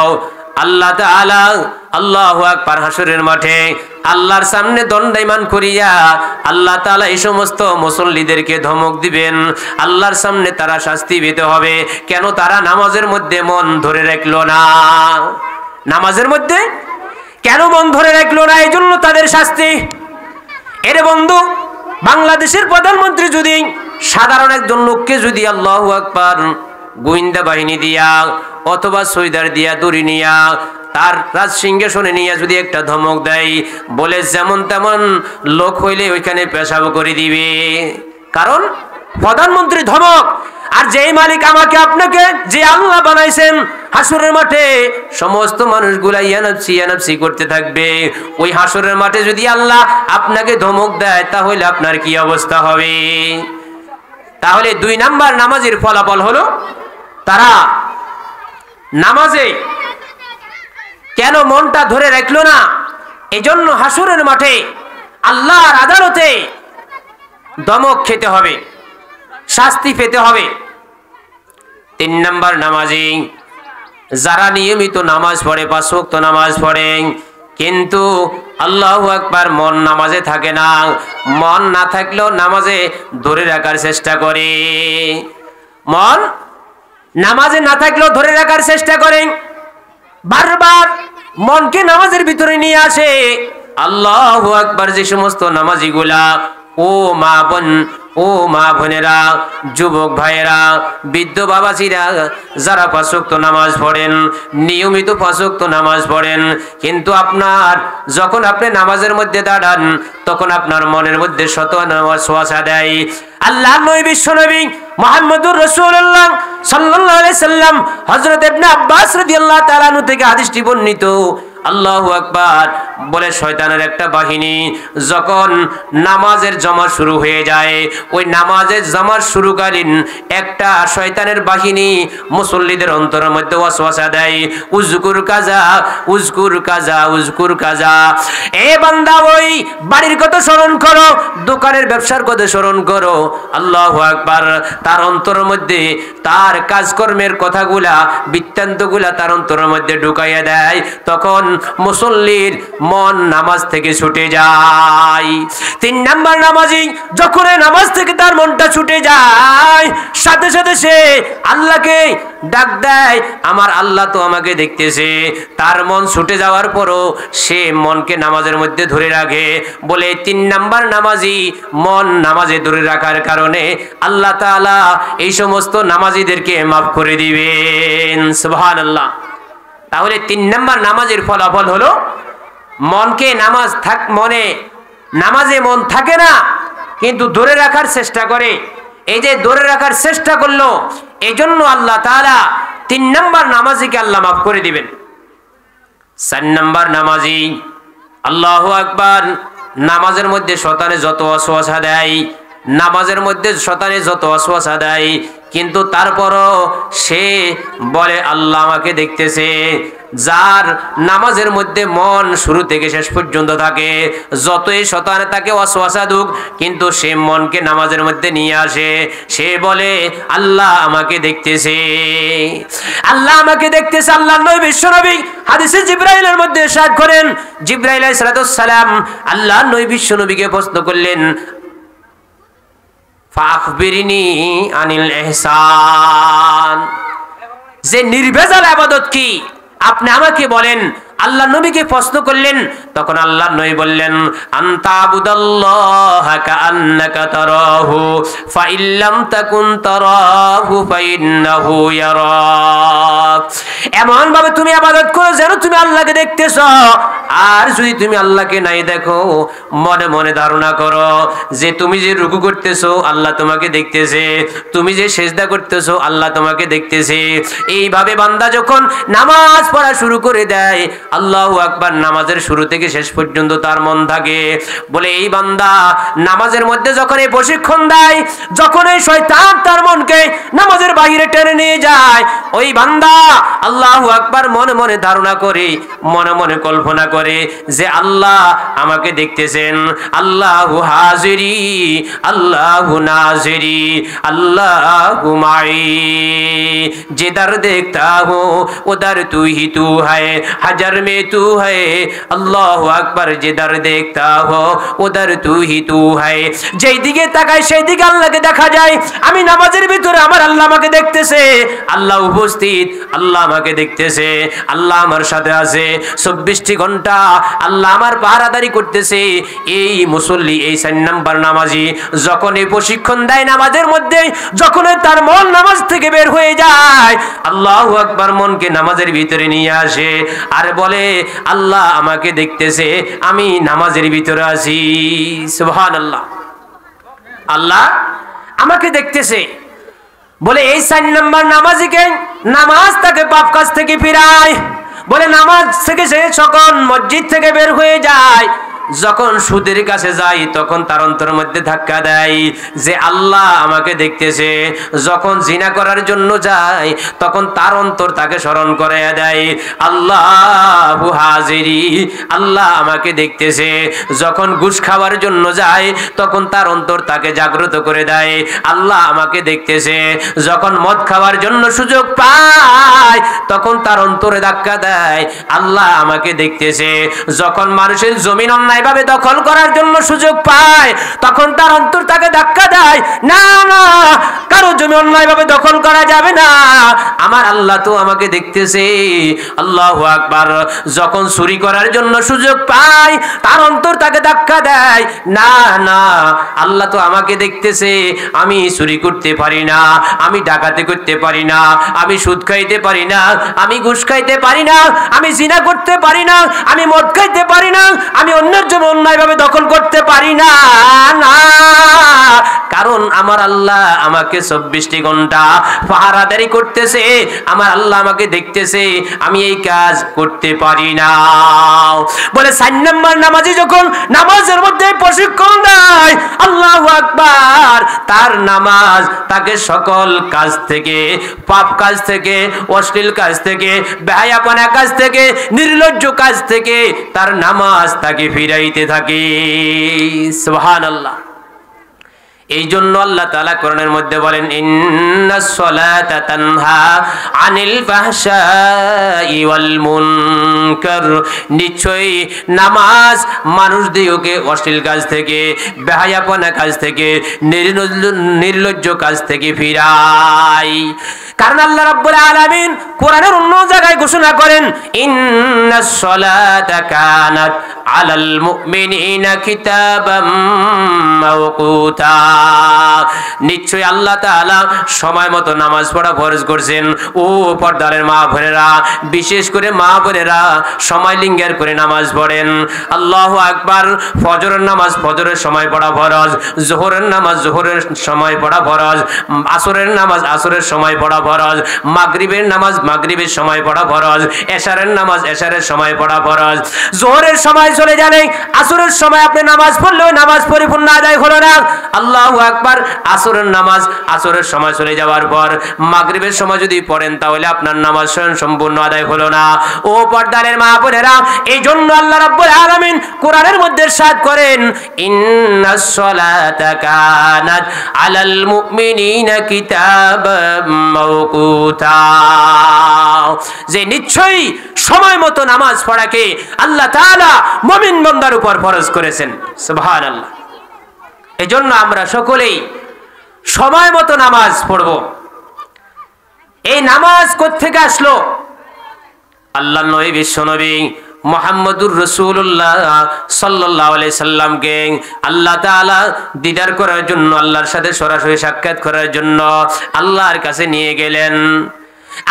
আল্লাহ তাআলা আল্লাহু আকবার হাসরের মাঠে আল্লাহর সামনে দণ্ডায়মান করিয়া আল্লাহ তাআলা এই সমস্ত মুসল্লিদেরকে ধমক দিবেন। আল্লাহর সামনে তারা শাস্তি পেতে হবে, কেন তারা নামাজের মধ্যে মন ধরে রাখলো না, নামাজের মধ্যে কেন মন ধরে রাখলো না, এই জন্য তাদের শাস্তি। এর বন্ধু, বাংলাদেশের প্রধানমন্ত্রী যদি সাধারণ একজন লোককে যদি আল্লাহু আকবার গোয়েন্দা বাহিনী দিয়া অথবা সৈদার দিয়া দড়ি নিয়া তার রাজ সিংহাসনে নিয়ে যদি একটা ধমক দেয়, বলে যেমন তেমন লোক হইলে ওইখানে পেশাব করে দিবে, কারণ প্রধানমন্ত্রী ধমক। আর যেই মালিক আমাকে আপনাকে, যে আল্লাহ বানাইছেন, হাসরের মাঠে সমস্ত মানুষগুলা ইয়ানাফসি ইয়ানাফসি করতে থাকবে, ওই হাসরের মাঠে যদি আল্লাহ আপনাকে ধমক দেয় তাহলে আপনার কি অবস্থা হবে? তাহলে দুই নাম্বার নামাজের ফলাফল হলো তারা নামাজে কেন মনটা ধরে রাখলো না, এজন্য হাসরের মাঠে আল্লাহর আদালতে দমক খেতে হবে, শাস্তি পেতে হবে। তিন নাম্বার নামাজি যারা নিয়মিত নামাজ পড়ে, পাঁচ ওয়াক্ত নামাজ পড়ে, কিন্তু আল্লাহু আকবার মন নামাজে থাকে না, মন না থাকলেও নামাজে ধরে রাখার চেষ্টা করে, মন নামাজে না থাকলেও ধরে রাখার চেষ্টা করে, বারবার মনকে নামাজের ভিতরে নিয়ে আসে। আল্লাহু আকবার, যে সমস্ত নামাজিগুলা, ও মা বোন, ও মা বোনেরা, যুবক ভাইয়েরা, বৃদ্ধ বাবাজিরা, যারা পাঁচ ওয়াক্ত নামাজ পড়েন, নিয়মিত পাঁচ ওয়াক্ত নামাজ পড়েন, কিন্তু আপনার যখন আপনি নামাজের মধ্যে দাঁড়ান তখন আপনার মনের মধ্যে শত ওয়াসওয়াসা দেয়। আল্লাহ নবী, বিশ্ব নবী মুহাম্মদুর রাসূলুল্লাহ সাল্লাল্লাহু আলাইহি সাল্লাম, হযরত ইবনে আব্বাস রাদিয়াল্লাহু তাআলা আনহু থেকে হাদিসটি বর্ণিত, আল্লাহু আকবার বলে, শয়তানের একটা বাহিনী যখন নামাজের জামাত শুরু হয়ে যায়, ওই নামাজের জামাত শুরুকালীন একটা শয়তানের বাহিনী মুসল্লিদের অন্তরের মধ্যে ওয়াসওয়াসা দেয়, উযকুর কাজা, উযকুর কাজা, উযকুর কাজা, এ বান্দা ওই বাড়ির কথা স্মরণ করো, দোকানের ব্যবসার কথা স্মরণ করো। আল্লাহু আকবার, তার অন্তরের মধ্যে তার কাজকর্মের কথাগুলা, বৃত্তান্তগুলা তার অন্তরের মধ্যে ঢুকাইয়া দেয়, তখন মুসল্লির মন নামাজ থেকে ছুটে যায়। তিন নাম্বার নামাজি যখন নামাজ থেকে তার মনটা ছুটে যায়, সাথে সাথে সে আল্লাহকে ডাক দেয়, আমার আল্লাহ তো আমাকে দেখতেছে। তার মন ছুটে যাওয়ার পরও সে মনকে নামাজের মধ্যে ধরে রাখে, বলে তিন নাম্বার নামাজি মন নামাজে ধরে রাখার কারণে আল্লাহ তাআলা এই সমস্ত নামাজিদেরকে মাফ করে দিবেন। সুবহানাল্লাহ। তাহলে তিন নাম্বার নামাজের ফলাফল হলো মনকে মনে নামাজে মন থাকে না কিন্তু ধরে রাখার চেষ্টা করে। এই যে ধরে রাখার চেষ্টা করলো, এই জন্য আল্লাহ তাআলা তিন নাম্বার নামাজিকে আল্লাহ মাফ করে দিবেন। চার নাম্বার নামাজি, আল্লাহু আকবার, নামাজের মধ্যে শয়তানে যত ওয়াসওয়াসা দেয় নামাজের মধ্যে শয়তানে যত ওয়াসওয়াসা দেয়, কিন্তু তারপরও সে বলে আল্লাহ আমাকে দেখতেছে। যার নামাজের মধ্যে মন শুরু থেকে শেষ পর্যন্ত থাকে, যতই শয়তান তাকে ওয়াসওয়াসা দুক, কিন্তু সে মনকে নামাজের মধ্যে নিয়ে আসে। সে বলে আল্লাহ আমাকে দেখতেছে, আল্লাহ আমাকে দেখতেছে। আল্লাহর নবী বিশ্বনবী হাদিসে জিবরাইলের মধ্যে ইরশাদ করেন, জিবরাইল আলাইহিস সালাম আল্লাহর নবী বিশ্বনবীকে প্রশ্ন করলেন, ফাখবিরনি আনিল ইহসান, যে নির্ভেজাল ইবাদত কি আপনি আমাকে বলেন। আল্লাহ নবীকে প্রশ্ন করলেন, তখন আল্লাহ নবী বললেন, আনতা আবুদাল্লাহা কাআন্নাকা তারাহু ফাইল্লাম তাকুন তারাহু ফাইন্নাহু ইয়ারাক। এমন ভাবে তুমি ইবাদত করো যেন তুমি আল্লাহকে দেখতেছো, আর যদি তুমি আল্লাহকে নাই দেখো, মনে মনে ধারণা করো যে তুমি যে রুকু করতেছো আল্লাহ তোমাকে দেখতেছে, তুমি যে সিজদা করতেছো আল্লাহ তোমাকে দেখতেছে। এইভাবে বান্দা যখন নামাজ পড়া শুরু করে দেয়, আল্লাহু আকবার, নামাজের শুরু থেকে শেষ পর্যন্ত তার মন থাকে। বলে এই বান্দা নামাজের মধ্যে যখন এই প্রশিক্ষণ দেয়, যখন এই শয়তান তার মনকে নামাজের বাইরে টেনে নিয়ে যায়, ওই বান্দা আল্লাহু আকবার মনে মনে ধারণা করে, মনে মনে কল্পনা করে যে আল্লাহ আমাকে দেখতেছেন, আল্লাহু হাজিরি আল্লাহু নাজিরি আল্লাহু মাই, जिधर देखता हूँ उधर तू ही तू है, हजर में तू है, अल्लाहु আকবার, जिधर देखता हो उधर तू ही तू है। যেই দিকে তাকাই সেই দিকে আল্লাহকে দেখা যায়। আমি নামাজের ভিতরে আমার আল্লাহ আমাকে দেখতেছে, আল্লাহ উপস্থিত, আল্লাহ আমাকে দেখতেছে, আল্লাহ আমার সাথে আছে। 24টি ঘন্টা আল্লাহ আমার পাহারাদারি করতেছে। এই মুসল্লি, এই 4 নাম্বার নামাজি যখন এই প্রশিক্ষণ দেয় নামাজের মধ্যে, যখন তার মন নামাজ থেকে বের হয়ে যায়, আল্লাহু আকবার, মনকে নামাজের ভিতরে নিয়ে আসে আর বলে আল্লাহ আমাকে দেখতেছে, আমি নামাজের ভিতরে আছি। সুবহানাল্লাহ, আল্লাহ আমাকে দেখতেছে। বলে এই 4 নাম্বার নামাজিকে নামাজ তাকে পাপ কাজ থেকে ফিরায়। বলে নামাজ থেকে সে যখন মসজিদ থেকে বের হয়ে যায়, যখন সুদের কাছে যায়, তখন তার অন্তরের মধ্যে ধাক্কা দেয় যে আল্লাহ আমাকে দেখতেছে। যখন জিনা করার জন্য যায়, তখন তার অন্তর তাকে স্মরণ করে দেয়, আল্লাহু হাজিরি আল্লাহ আমাকে দেখতেছে। যখন ঘুষ খাওয়ার জন্য যায়, তখন তার অন্তর তাকে জাগ্রত করে দেয়, আল্লাহ আমাকে দেখতেছে। যখন মদ খাওয়ার জন্য সুযোগ পায়, তখন তার অন্তরে ধাক্কা দেয়, আল্লাহ আমাকে দেখতেছে। যখন মানুষের জমিন অন্যায় ভাবে দখল করার জন্য সুযোগ পায়, তখন তার অন্তর তাকে ধাক্কা দেয়, না না, কারো জমি অন্যায় ভাবে দখল করা যাবে না, আমার আল্লাহ তো আমাকে দেখতেছে। আল্লাহু আকবার। যখন চুরি করার জন্য সুযোগ পায়, তার অন্তর তাকে ধাক্কা দেয়, না না, আল্লাহ তো আমাকে দেখতেছে, আমি চুরি করতে পারি না, আমি ডাকাতি করতে পারি না, আমি সুদ খাইতে পারি না, আমি ঘুষ খাইতে পারি না, আমি জিনা করতে পারি না, আমি মদ খাইতে পারি না, আমি অন্যের জমি অন্যায়ভাবে দখল করতে পারি না, না, কারণ আমার আল্লাহ আমাকে 24টি ঘন্টা পাহারাদারি করতেছে, আমার আল্লাহ আমাকে দেখতেছে, আমি এই কাজ করতে পারি না। বলে 4 নাম্বার নামাজি যখন নামাজের মধ্যে প্রশিক্ষণ দেয়, আল্লাহু আকবার, তার নামাজ তাকে সকল কাজ থেকে, পাপ কাজ থেকে, অশ্লীল কাজ থেকে, বেহায়াপনা কাজ থেকে, নির্লজ্জ কাজ থেকে তার নামাজ তাকে ফিরাইতে থাকে। সুবহানাল্লাহ। এই জন্য আল্লাহ তাআলা কোরআনের মধ্যে বলেন, ইন্নাস সালাতা তানহা আনিল ফাহশাই ওয়াল মুনকার, নিশ্চয়ই নামাজ মানুষদিগকে অশ্লীল কাজ থেকে, বেহায়াপনা কাজ থেকে, নির্লজ্জ কাজ থেকে ফিরায়। কারণ আল্লাহ রাব্বুল আলামিন কোরআনের অন্য জায়গায় ঘোষণা করেন, ইন্নাস সালাতা কানাত আলাল মুমিনিনা কিতাবাম মাওকুতা, নিশ্চয়ই আল্লাহ তাআলা সময় মতো নামাজ পড়া ফরজ করেছেন। ও পর্দারের মা বোনেরা, বিশেষ করে মা বোনেরা সময় লিঙ্গের করে নামাজ পড়েন। আল্লাহু আকবার। ফজরের নামাজ ফজরের সময় পড়া ফরজ, যোহরের নামাজ যোহরের সময় পড়া ফরজ, আসরের নামাজ আসরের সময় পড়া ফরজ, মাগরিবের নামাজ মাগরিবের সময় পড়া ফরজ, এশারের নামাজ এশারের সময় পড়া ফরজ। জোহরের সময় চলে গেলে আসরের সময় আপনি নামাজ পড়লেও নামাজ পরিপূর্ণ আদায় হলো না। আল্লাহু আকবার। আসরের নামাজ আসরের সময় চলে যাওয়ার পর মাগরিবের সময় যদি পড়েন তাহলে আপনার নামাজ স্বয়ং সম্পূর্ণ আদায় হলো না। ও পর্দারের মা বোনেরা, এই জন্য আল্লাহ রাব্বুল আলামিন কোরআনের মধ্যে ইরশাদ করেন, ইন্নাস সালাতা কানাত আলাল মুমিনিনা কিতাবাম মাওকুতা, যে নিশ্চয়ই সময় মতো নামাজ পড়াকে আল্লাহ তাআলা মুমিন বান্দার উপর ফরজ করেছেন। সুবহানাল্লাহ। এজন্য আমরা সকলেই সময় মতো নামাজ পড়ব। এই নামাজ কোত্থেকে আসলো? আল্লাহর নবী বিশ্বনবী মুহাম্মদুর রাসূলুল্লাহ সাল্লাল্লাহু আলাইহি সাল্লামকে আল্লাহ তাআলা দিদার করার জন্য, আল্লাহর সাথে সরাসরি সাক্ষাৎ করার জন্য আল্লাহর কাছে নিয়ে গেলেন।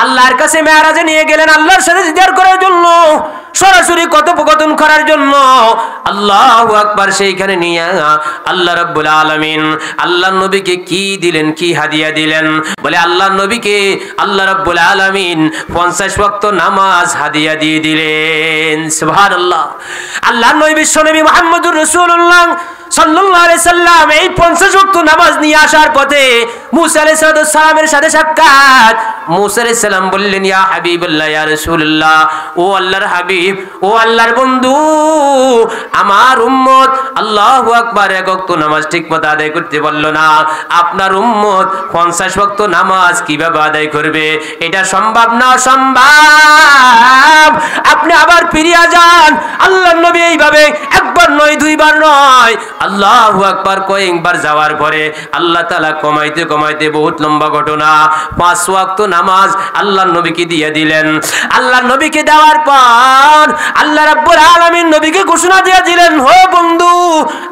আল্লাহর কাছে মেরাজে নিয়ে গেলেন আল্লাহর সাথে দিদার করার জন্য, সরাসরি কথোপকথন করার জন্য। আল্লাহু আকবার। সেইখানে নিয়ে আল্লাহ রাব্বুল আলামিন আল্লাহর নবীকে কি দিলেন, কি হাদিয়া দিলেন? বলে আল্লাহর নবীকে আল্লাহ রাব্বুল আলামিন 50 ওয়াক্ত নামাজ হাদিয়া দিয়ে দিলেন। সুবহানাল্লাহ। আল্লাহর নবী বিশ্বনবী মুহাম্মদুর রাসূলুল্লাহ সাল্লাল্লাহু আলাইহি সাল্লাম এই 50 ওয়াক্ত নামাজ নিয়ে আসার পথে মুসা আলাইহিস সালামের সাথে সাক্ষাৎ। মুসা আলাইহিস সালাম বললেন, ইয়া হাবিবাল্লাহ, ইয়া রাসূলুল্লাহ, ও আল্লাহর হাবিব, ও আল্লাহর বন্ধু, আমার উম্মত আল্লাহু আকবার এক ওয়াক্ত নামাজ ঠিকমতো আদায় করতে পারল না। আপনার উম্মত 50 ওয়াক্ত নামাজ কিভাবে আদায় করবে? এটা সম্ভব না, অসম্ভব। আপনি আবার ফিরিয়া যান। আল্লাহর নবী এইভাবে একবার নয়, দুইবার নয়, আল্লাহু আকবার কয়েকবার যাওয়ার পরে আল্লাহ তাআলা কমাইতে কমাইতে বহুত লম্বা ঘটনা 5 ওয়াক্ত নামাজ আল্লাহর নবীকে দিয়ে দিলেন। আল্লাহর নবীকে দেওয়ার পর আল্লাহ রাব্বুল আলামিন নবীকে ঘোষণা দিয়ে দিলেন, হো বন্ধু,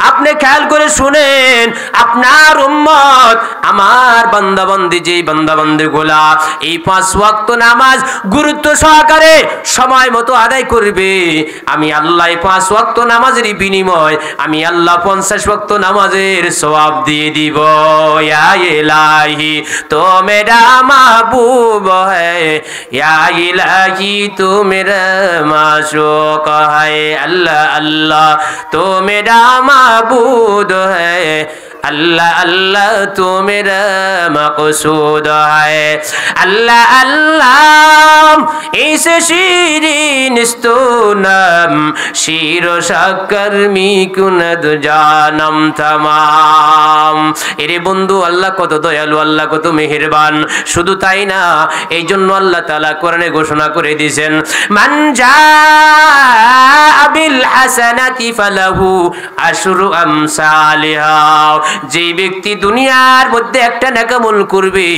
আপনি খেয়াল করে শুনেন, আপনার উম্মত, আমার বান্দা বান্দি, যেই বান্দা বান্দিগুলা এই 5 ওয়াক্ত নামাজ গুরুত্ব সহকারে সময় মতো আদায় করবে, আমি আল্লাহ 5 ওয়াক্ত নামাজের বিনিময় আমি আল্লাহ 50 ওয়াক্ত নামাজের সওয়াব দিয়ে দিব। ইয়া ইলাহি তো মেরা মাহবুব হ্যায়, ইয়া ইলাহি তো মেরা মাশুক হ্যায়, আল্লাহ আল্লাহ তো মেরা মাবুদ হ্যায়, अल्लाह अल्लाह तो मेरा मक़सूद है। अल्लाह अल्लाह इस शीरीन स्तूनम शीरो शक्कर मिकुनद जानम तमाम। এরে বন্ধু, আল্লাহ কত দয়ালু, আল্লাহ কত মেহেরবান। শুধু তাই না, এই জন্য আল্লাহ তাআলা কোরআনে ঘোষণা করে দিয়েছেন, মান জাআ বিল হাসানাতি ফালাহু আশরু আমসালিহা। যে ব্যক্তি দুনিয়ার মধ্যে একটা নেক আমল করবে,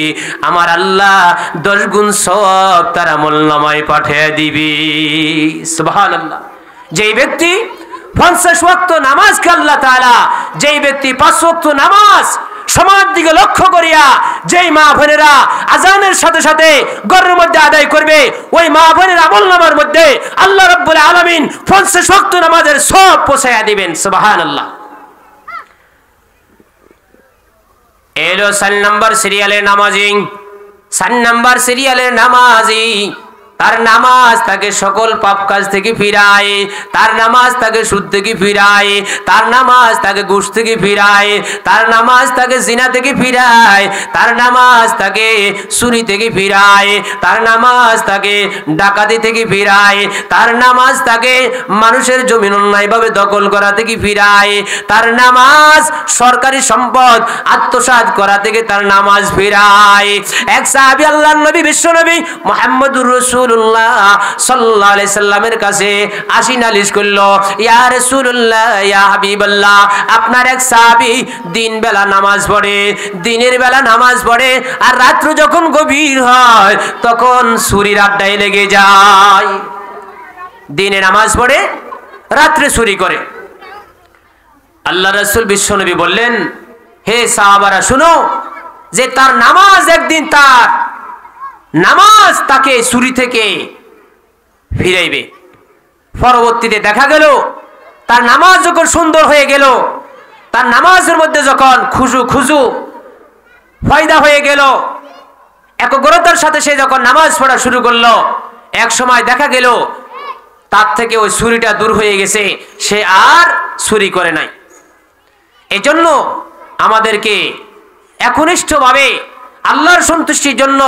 আমার আল্লাহ 10 গুণ সওয়াব তার আমলনামায় পাঠিয়ে দিবে। সুবহানাল্লাহ। যে ব্যক্তি 50 ওয়াক্ত নামাজকে আল্লাহ তাআলা, যেই ব্যক্তি 5 ওয়াক্ত নামাজ সময়ের দিকে লক্ষ্য করিয়া যেই মা বোনেরা আজানের সাথে সাথে ঘরের মধ্যে আদায় করবে, ওই মা বোনের আমলনামার মধ্যে আল্লাহ রাব্বুল আলামিন 50 ওয়াক্ত নামাজের সওয়াব পৌঁছায়া দিবেন। সুবহানাল্লাহ। এলো 4 নম্বর সিরিয়ালের নামাজি। 4 নম্বর সিরিয়ালের নামাজি, তার নামাজ তাকে সকল পাপ কাজ থেকে ফিরায়, তার নামাজ তাকে সুদ থেকে ফিরায়, তার নামাজ তাকে ঘুষ থেকে ফিরায়, তার নামাজ তাকে জিনা থেকে ফিরায়, তার নামাজ তাকে চুরি থেকে ফিরায়, তার নামাজ তাকে ডাকাতি থেকে ফিরায়, তার নামাজ তাকে মানুষের জমি অন্যায়ভাবে দখল করা থেকে ফিরায়, তার নামাজ সরকারি সম্পদ আত্মসাৎ করা থেকে তার নামাজ ফিরায়। এক সাহাবী আল্লাহর নবী বিশ্বনবী মুহাম্মদুর রাসূলুল্লাহ সাল্লাল্লাহু আলাইহি সাল্লামের কাছে আসি নালিশ করলো, ইয়া রাসূলুল্লাহ, ইয়া হাবিবাল্লাহ, আপনার এক সাহাবী দিন বেলা নামাজ পড়ে, দিনের বেলা নামাজ পড়ে, আর রাত্র যখন গভীর হয় তখন চুরির আড্ডায় লেগে যায়। দিনে নামাজ পড়ে, রাত্রে চুরি করে। আল্লাহ রাসূল বিশ্বনবী বললেন, হে সাহাবারা শুনো, যে তার নামাজ একদিন তার নামাজ তাকে চুরি থেকে ফিরাইবে। পরবর্তীতে দেখা গেল তার নামাজ যখন সুন্দর হয়ে গেল, তার নামাজের মধ্যে যখন খুজু খুজু ফয়দা হয়ে গেল, একগ্রতার সাথে সে যখন নামাজ পড়া শুরু করলো, এক সময় দেখা গেল তার থেকে ওই ছুরিটা দূর হয়ে গেছে, সে আর চুরি করে নাই। এজন্য আমাদেরকে একনিষ্ঠভাবে আল্লাহর সন্তুষ্টির জন্য,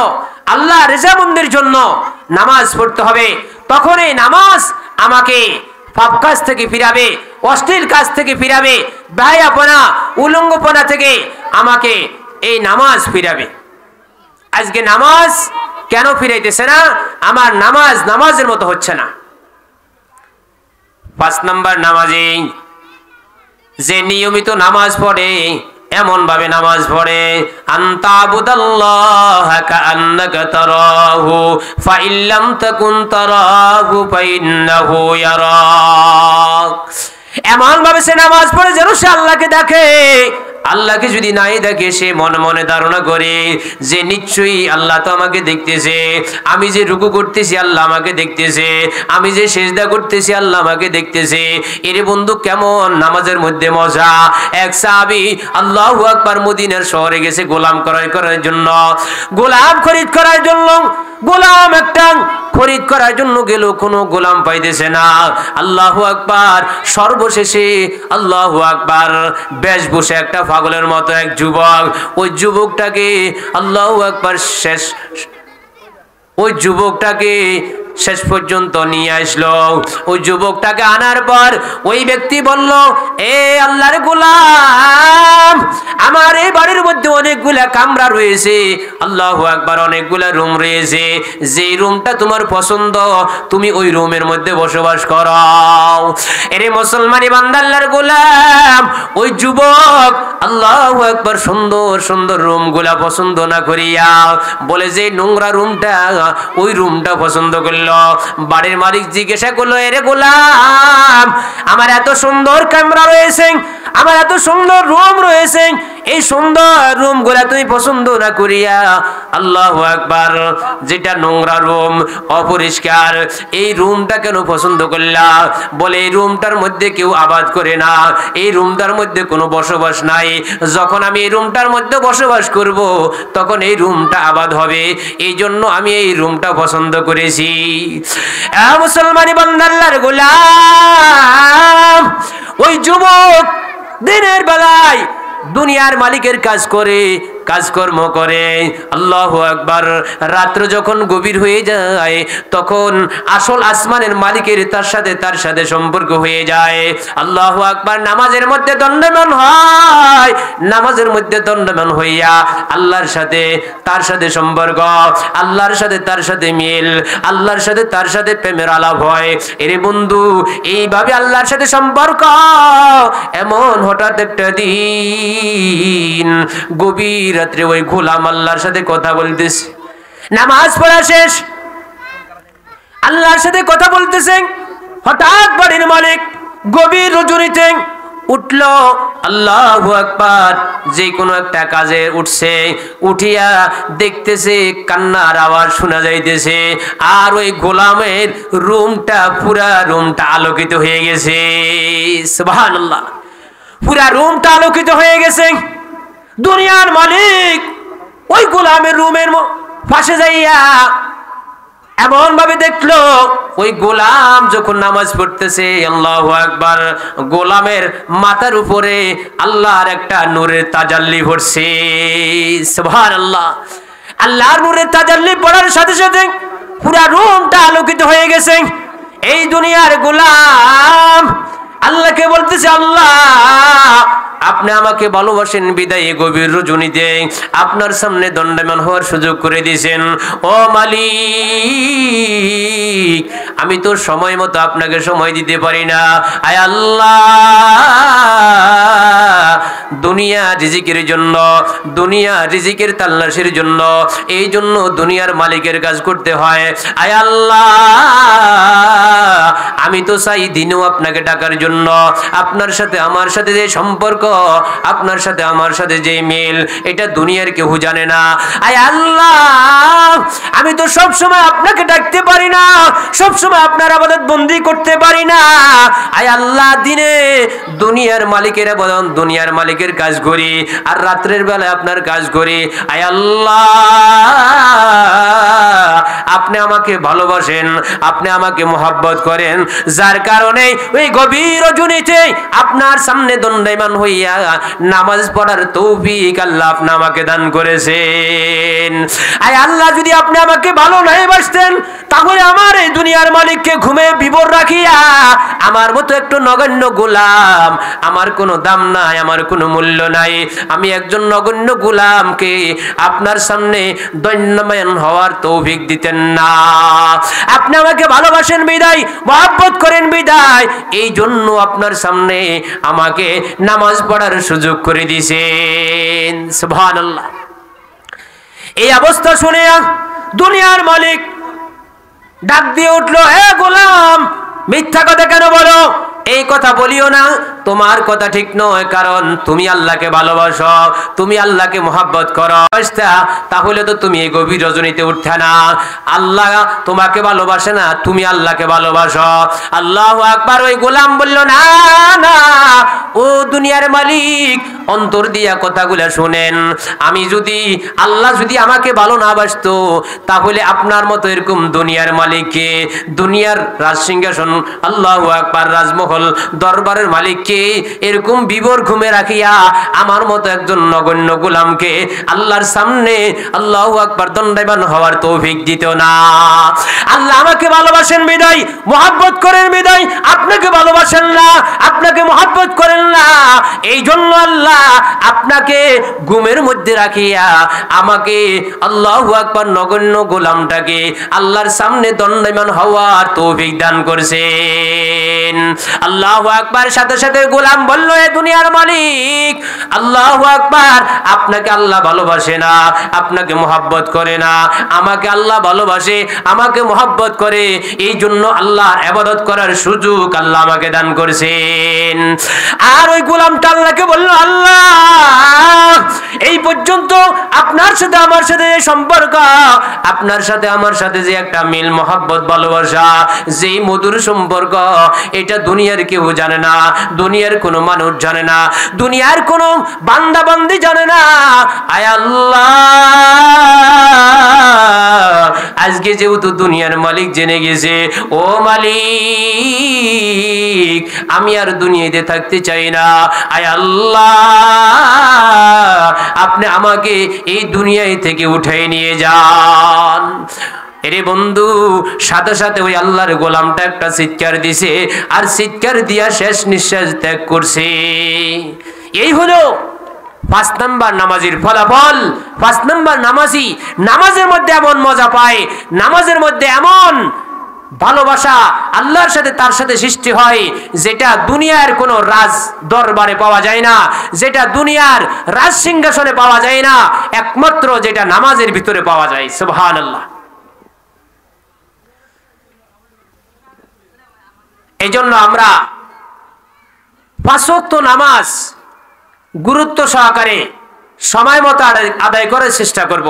আল্লাহ রেজামন্দির জন্য নামাজ পড়তে হবে। তখন এই নামাজ আমাকে পাপ কাজ থেকে ফিরাবে, অশ্লীল কাজ থেকে ফিরাবে, বেহায়াপনা উলঙ্গপনা থেকে আমাকে এই নামাজ ফিরাবে। আজকে নামাজ কেন ফিরাইতেছে না? আমার নামাজ নামাজের মতো হচ্ছে না। 5 নম্বর, নামাজি যে নিয়মিত নামাজ পড়ে, এমন ভাবে নামাজ পড়ে আনতাবুদাল্লাহা কাআন্নাকা তারাহু ফাইল্লাম তাকুন তারাহু ফাইন্নাহু ইয়ারাক। এমন ভাবে সে নামাজ পড়ে যেন সে আল্লাহকে দেখে। আল্লাহকে যদি নাই দেখে, সে মনে মনে ধারণা করে যে নিশ্চয়ই আল্লাহ তো আমাকে দেখতেছে, আমি যে রুকু করতেছি আল্লাহ আমাকে দেখতেছে, আমি যে সিজদা করতেছি আল্লাহ আমাকে দেখতেছে। এরে বন্ধু, কেমন নামাজের মধ্যে মজা! এক সাহাবী আল্লাহু আকবার মদিনার শহরে গেছে গোলাম ক্রয় করার জন্য, গোলাম খরিদ করার জন্য। গোলাম একটা খরিদ করার জন্য গেল, কোনো গোলাম পাইতেছে না। আল্লাহু আকবার, সর্বশেষে আল্লাহু আকবার বেশভূষা একটা পাগলের মতো এক যুবক, ওই যুবকটাকে আল্লাহু আকবার ওই যুবকটাকে শেষ পর্যন্ত নিয়ে আসলো। ওই যুবকটাকে আনার পর ওই ব্যক্তি বলল, এ আল্লাহর গোলাম, আমার এই বাড়ির মধ্যে অনেকগুলা কামরা রয়েছে, আল্লাহু আকবার, অনেকগুলা রুম রয়েছে, যে রুমটা তোমার পছন্দ তুমি ওই রুমের মধ্যে বসবাস করো। এরে মুসলমানি বান্দা, আল্লাহর গোলাম ওই যুবক আল্লাহু আকবার সুন্দর সুন্দর রুমগুলা পছন্দ না করিয়া বলে যে নোংরা রুমটা, ওই রুমটা পছন্দ করলো। বাড়ির মালিক জিজ্ঞাসা করলো, এরে গোলাম, আমার এত সুন্দর কামরা রয়েছে, আমার এত সুন্দর রুম রয়েছে, এই সুন্দর রুম গুলা তুমি পছন্দ না করিয়া আল্লাহু আকবার যেটা নোংরা রুম, অপরিষ্কার, এই রুমটা কেন পছন্দ করলা? বলে এই রুমটার মধ্যে কেউ আবাদ করে না, এই রুমটার মধ্যে কোনো বসবাস নাই। যখন আমি এই রুমটার মধ্যে বসবাস করব, তখন এই রুমটা আবাদ হবে, এই জন্য আমি এই রুমটা পছন্দ করেছি। মুসলমানি বান্দা, আল্লাহর গোলাম ওই যুবক দিনের বেলায় দুনিয়ার মালিকের কাজ করে, কাজকর্ম করে, আল্লাহু আকবার, রাত্র যখন গভীর হয়ে যায় তখন আসল আসমানের মালিকের তার সাথে সম্পর্ক হয়ে যায়। আল্লাহু আকবার, নামাজের মধ্যে দণ্ডায়মান হয়, নামাজের মধ্যে দণ্ডায়মান হইয়া আল্লাহর সাথে তার সাথে সম্পর্ক, আল্লাহর সাথে তার সাথে মিল, আল্লাহর সাথে তার সাথে প্রেমের আলাপ হয়। এরে বন্ধু, এইভাবে আল্লাহর সাথে সম্পর্ক। এমন হঠাৎ একটা দিন গভীর রাত্রে ওই গোলাম আল্লাহর সাথে কথা বলতেছে, নামাজ পড়া শেষ, আল্লাহর সাথে কথা বলতেছে। হঠাৎ বাড়ির মালিক গভীর রজনীতে উঠল, আল্লাহু আকবার, যে কোনো একটা কাজে উঠছে, উঠিয়া দেখতেছে কান্নার আওয়াজ শোনা যাইতেছে, আর ওই গোলামের রুমটা, পুরা রুমটা আলোকিত হয়ে গেছে। সুবহানাল্লাহ, পুরা রুমটা আলোকিত হয়ে গেছে। দুনিয়ার মালিক ওই গোলামের রুমের পাশে যাইয়া এমন ভাবে দেখলো, ওই গোলাম যখন নামাজ পড়তেছে, আল্লাহু আকবার, গোলামের মাথার উপরে আল্লাহর একটা নূরের তাজাল্লি পড়ছে। সুবহানাল্লাহ, আল্লাহর নূরের তাজাল্লি পড়ার সাথে সাথে পুরা রুমটা আলোকিত হয়ে গেছে। এই দুনিয়ার গোলাম আল্লাহকে বলতেছে, আল্লাহ, আপনি আমাকে ভালোবাসেন বিদায় গভীর রজনীতে আপনার সামনে দণ্ডায়মান হওয়ার সুযোগ করে দিয়েছেন। ও মালিক, আমি তো সময় মতো আপনাকে সময় দিতে পারি না। আয় আল্লাহ, দুনিয়া রিজিকের জন্য, দুনিয়া রিজিকের তাল্লাশের জন্য, এই জন্য দুনিয়ার মালিকের কাজ করতে হয়। আয় আল্লাহ, আমি তো চাই দিনেও আপনাকে ডাকার জন্য, আপনার সাথে আমার সাথে যে সম্পর্ক, আপনার সাথে আমার সাথে যে মিল, এটা দুনিয়ার কেউ জানে না। আয় আল্লাহ, আমি তো সব সময় আপনাকে ডাকতে পারি না, সব সময় আপনার ইবাদত বন্দি করতে পারি না। আয় আল্লাহ, দিনে দুনিয়ার মালিকের ইবাদত, দুনিয়ার মালিকের কাজ কাজ করি আর রাত্রের বেলায় আপনার কাজ করি। আয় আল্লাহ, আপনি আমাকে ভালোবাসেন, আপনি আমাকে মোহাব্বত করেন, যার কারণে ওই গভীর রজনীতে আপনার সামনে দণ্ডায়মান হইয়া নামাজ পড়ার তৌফিক আল্লাহ আপনি আমাকে দান করেছেন। আয় আল্লাহ, যদি আপনি আমাকে ভালো নাই বাসতেন তাহলে আমার এই দুনিয়ার মালিককে ঘুমে বিবর রাখিয়া আমার মতো একটু নগণ্য গোলাম, আমার কোনো দাম নাই, আমার কোনো মূল্য নাই, আমি একজন নগণ্য গোলামকে আপনার সামনে দণ্ডায়মান হওয়ার তৌফিক দিতেন না। আপনি আমাকে ভালোবাসেন বিদায়, মহব্বত করেন বিদায়, এই জন্য আপনার সামনে আমাকে নামাজ পড়ার সুযোগ করে দিয়েছেন। সুবহানাল্লাহ। এই অবস্থা শুনে দুনিয়ার মালিক ডাক দিয়ে উঠলো, হে গোলাম, মিথ্যা কথা কেন বলো? এই কথা বলিও না, তোমার কথা ঠিক নয়, কারণ তুমি আল্লাহকে ভালোবাসো, তুমি আল্লাহকে মোহাব্বত করো, তাহলে তো তুমি এই গভীর রজনীতে উঠতে না। আল্লাহ তোমাকে ভালোবাসে না, তুমি আল্লাহকে ভালোবাসো। আল্লাহু আকবার। ওই গোলাম বলল, না না ও দুনিয়ার মালিক, অন্তর দিয়া কথাগুলা শুনেন, আমি যদি আল্লাহ যদি আমাকে ভালো না বাসতো তাহলে আপনার মতো এরকম দুনিয়ার মালিককে, দুনিয়ার রাজসিংহাসন, আল্লাহু আকবার, রাজমহল, দরবারের মালিককে এরকম বিবর ঘুমে রাখিয়া আমার মতো একজন নগণ্য গোলামকে আল্লাহর সামনে, আল্লাহু আকবার, দণ্ডায়মান হওয়ার তৌফিক দিত না। আল্লাহ আমাকে ভালোবাসেন বিদায়, মোহাব্বত করেন বিদায় আপনাকে ভালোবাসেন না, আপনাকে মোহাব্বত করেন না, এই জন্য আল্লাহ আপনাকে ঘুমের মধ্যে রাখিয়া আমাকে, আল্লাহু আকবার, নগণ্য গোলামটাকে আল্লাহর সামনে দণ্ডায়মান হওয়ার তৌফিক দান করছেন। আল্লাহু আকবার। সাথে সাথে গোলাম বলল, এ দুনিয়ার মালিক, আল্লাহু আকবার, আপনাকে আল্লাহ ভালোবাসে না, আপনাকে মোহাব্বত করে না, আমাকে আল্লাহ ভালোবাসে, আমাকে মোহাব্বত করে, এই জন্য আল্লাহর ইবাদত করার সুযোগ আল্লাহ আমাকে দান করেছেন। আর ওই গোলামটা আল্লাহকে বলল, আল্লাহ, এই পর্যন্ত আপনার সাথে আমার সাথে যে সম্পর্ক, আপনার সাথে আমার সাথে যে একটা মিল, মোহাব্বত, ভালোবাসা, যেই মধুর সম্পর্ক, এটা দুনিয়ার কেউ জানে না, দুনিয়ার কোনো মানুষ জানে না, দুনিয়ার কোনো বান্দা বান্দি জানে না। আয় আল্লাহ, আজকে যেহেতু দুনিয়ার মালিক জেনে গেছে, ও মালিক, আমি আর দুনিয়াতে থাকতে চাই না। আয় আল্লাহ, আপনি আমাকে এই দুনিয়ায় থেকে উঠাই নিয়ে যান। এরে বন্ধু, সাথে সাথে ওই আল্লাহর গোলামটা একটা চিৎকার দিছে, আর চিৎকার দিয়া শেষ নিঃশ্বাস ত্যাগ করছে। এই হলো 5 নাম্বার নামাজির ফলাফল। 5 নাম্বার নামাজি নামাজের মধ্যে এমন মজা পায়, নামাজের মধ্যে এমন ভালোবাসা আল্লাহর সাথে তার সাথে সৃষ্টি হয়, যেটা দুনিয়ার কোনো রাজ দরবারে পাওয়া যায় না, যেটা দুনিয়ার রাজ সিংহাসনে পাওয়া যায় না, একমাত্র যেটা নামাজের ভিতরে পাওয়া যায়। সুবহানাল্লাহ। এই জন্য আমরা 5 ওয়াক্ত নামাজ গুরুত্ব সহকারে সময় মতো আদায় করার চেষ্টা করব।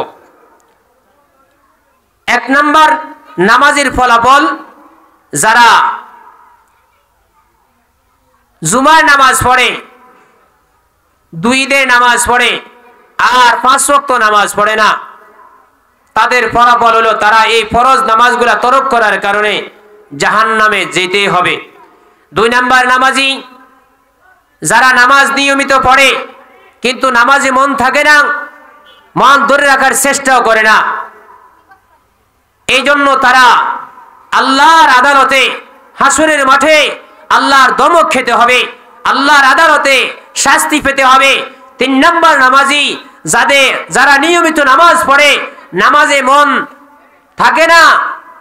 1 নাম্বার নামাজের ফলাফল, যারা জুমার নামাজ পড়ে, 2 ঈদের নামাজ পড়ে, আর 5 ওয়াক্ত নামাজ পড়ে না, তাদের ফলাফল হলো তারা এই ফরজ নামাজগুলা তরক করার কারণে জাহান্নামে যেতে হবে। 2 নাম্বার নামাজি, যারা নামাজ নিয়মিত পড়ে কিন্তু নামাজে মন থাকে না, মন ধরে রাখার চেষ্টাও করে না, এই জন্য তারা আল্লাহর আদালতে, হাসরের মাঠে আল্লাহর দমক খেতে হবে, আল্লাহর আদালতে শাস্তি পেতে হবে। 3 নাম্বার নামাজি, যারা নিয়মিত নামাজ পড়ে, নামাজে মন থাকে না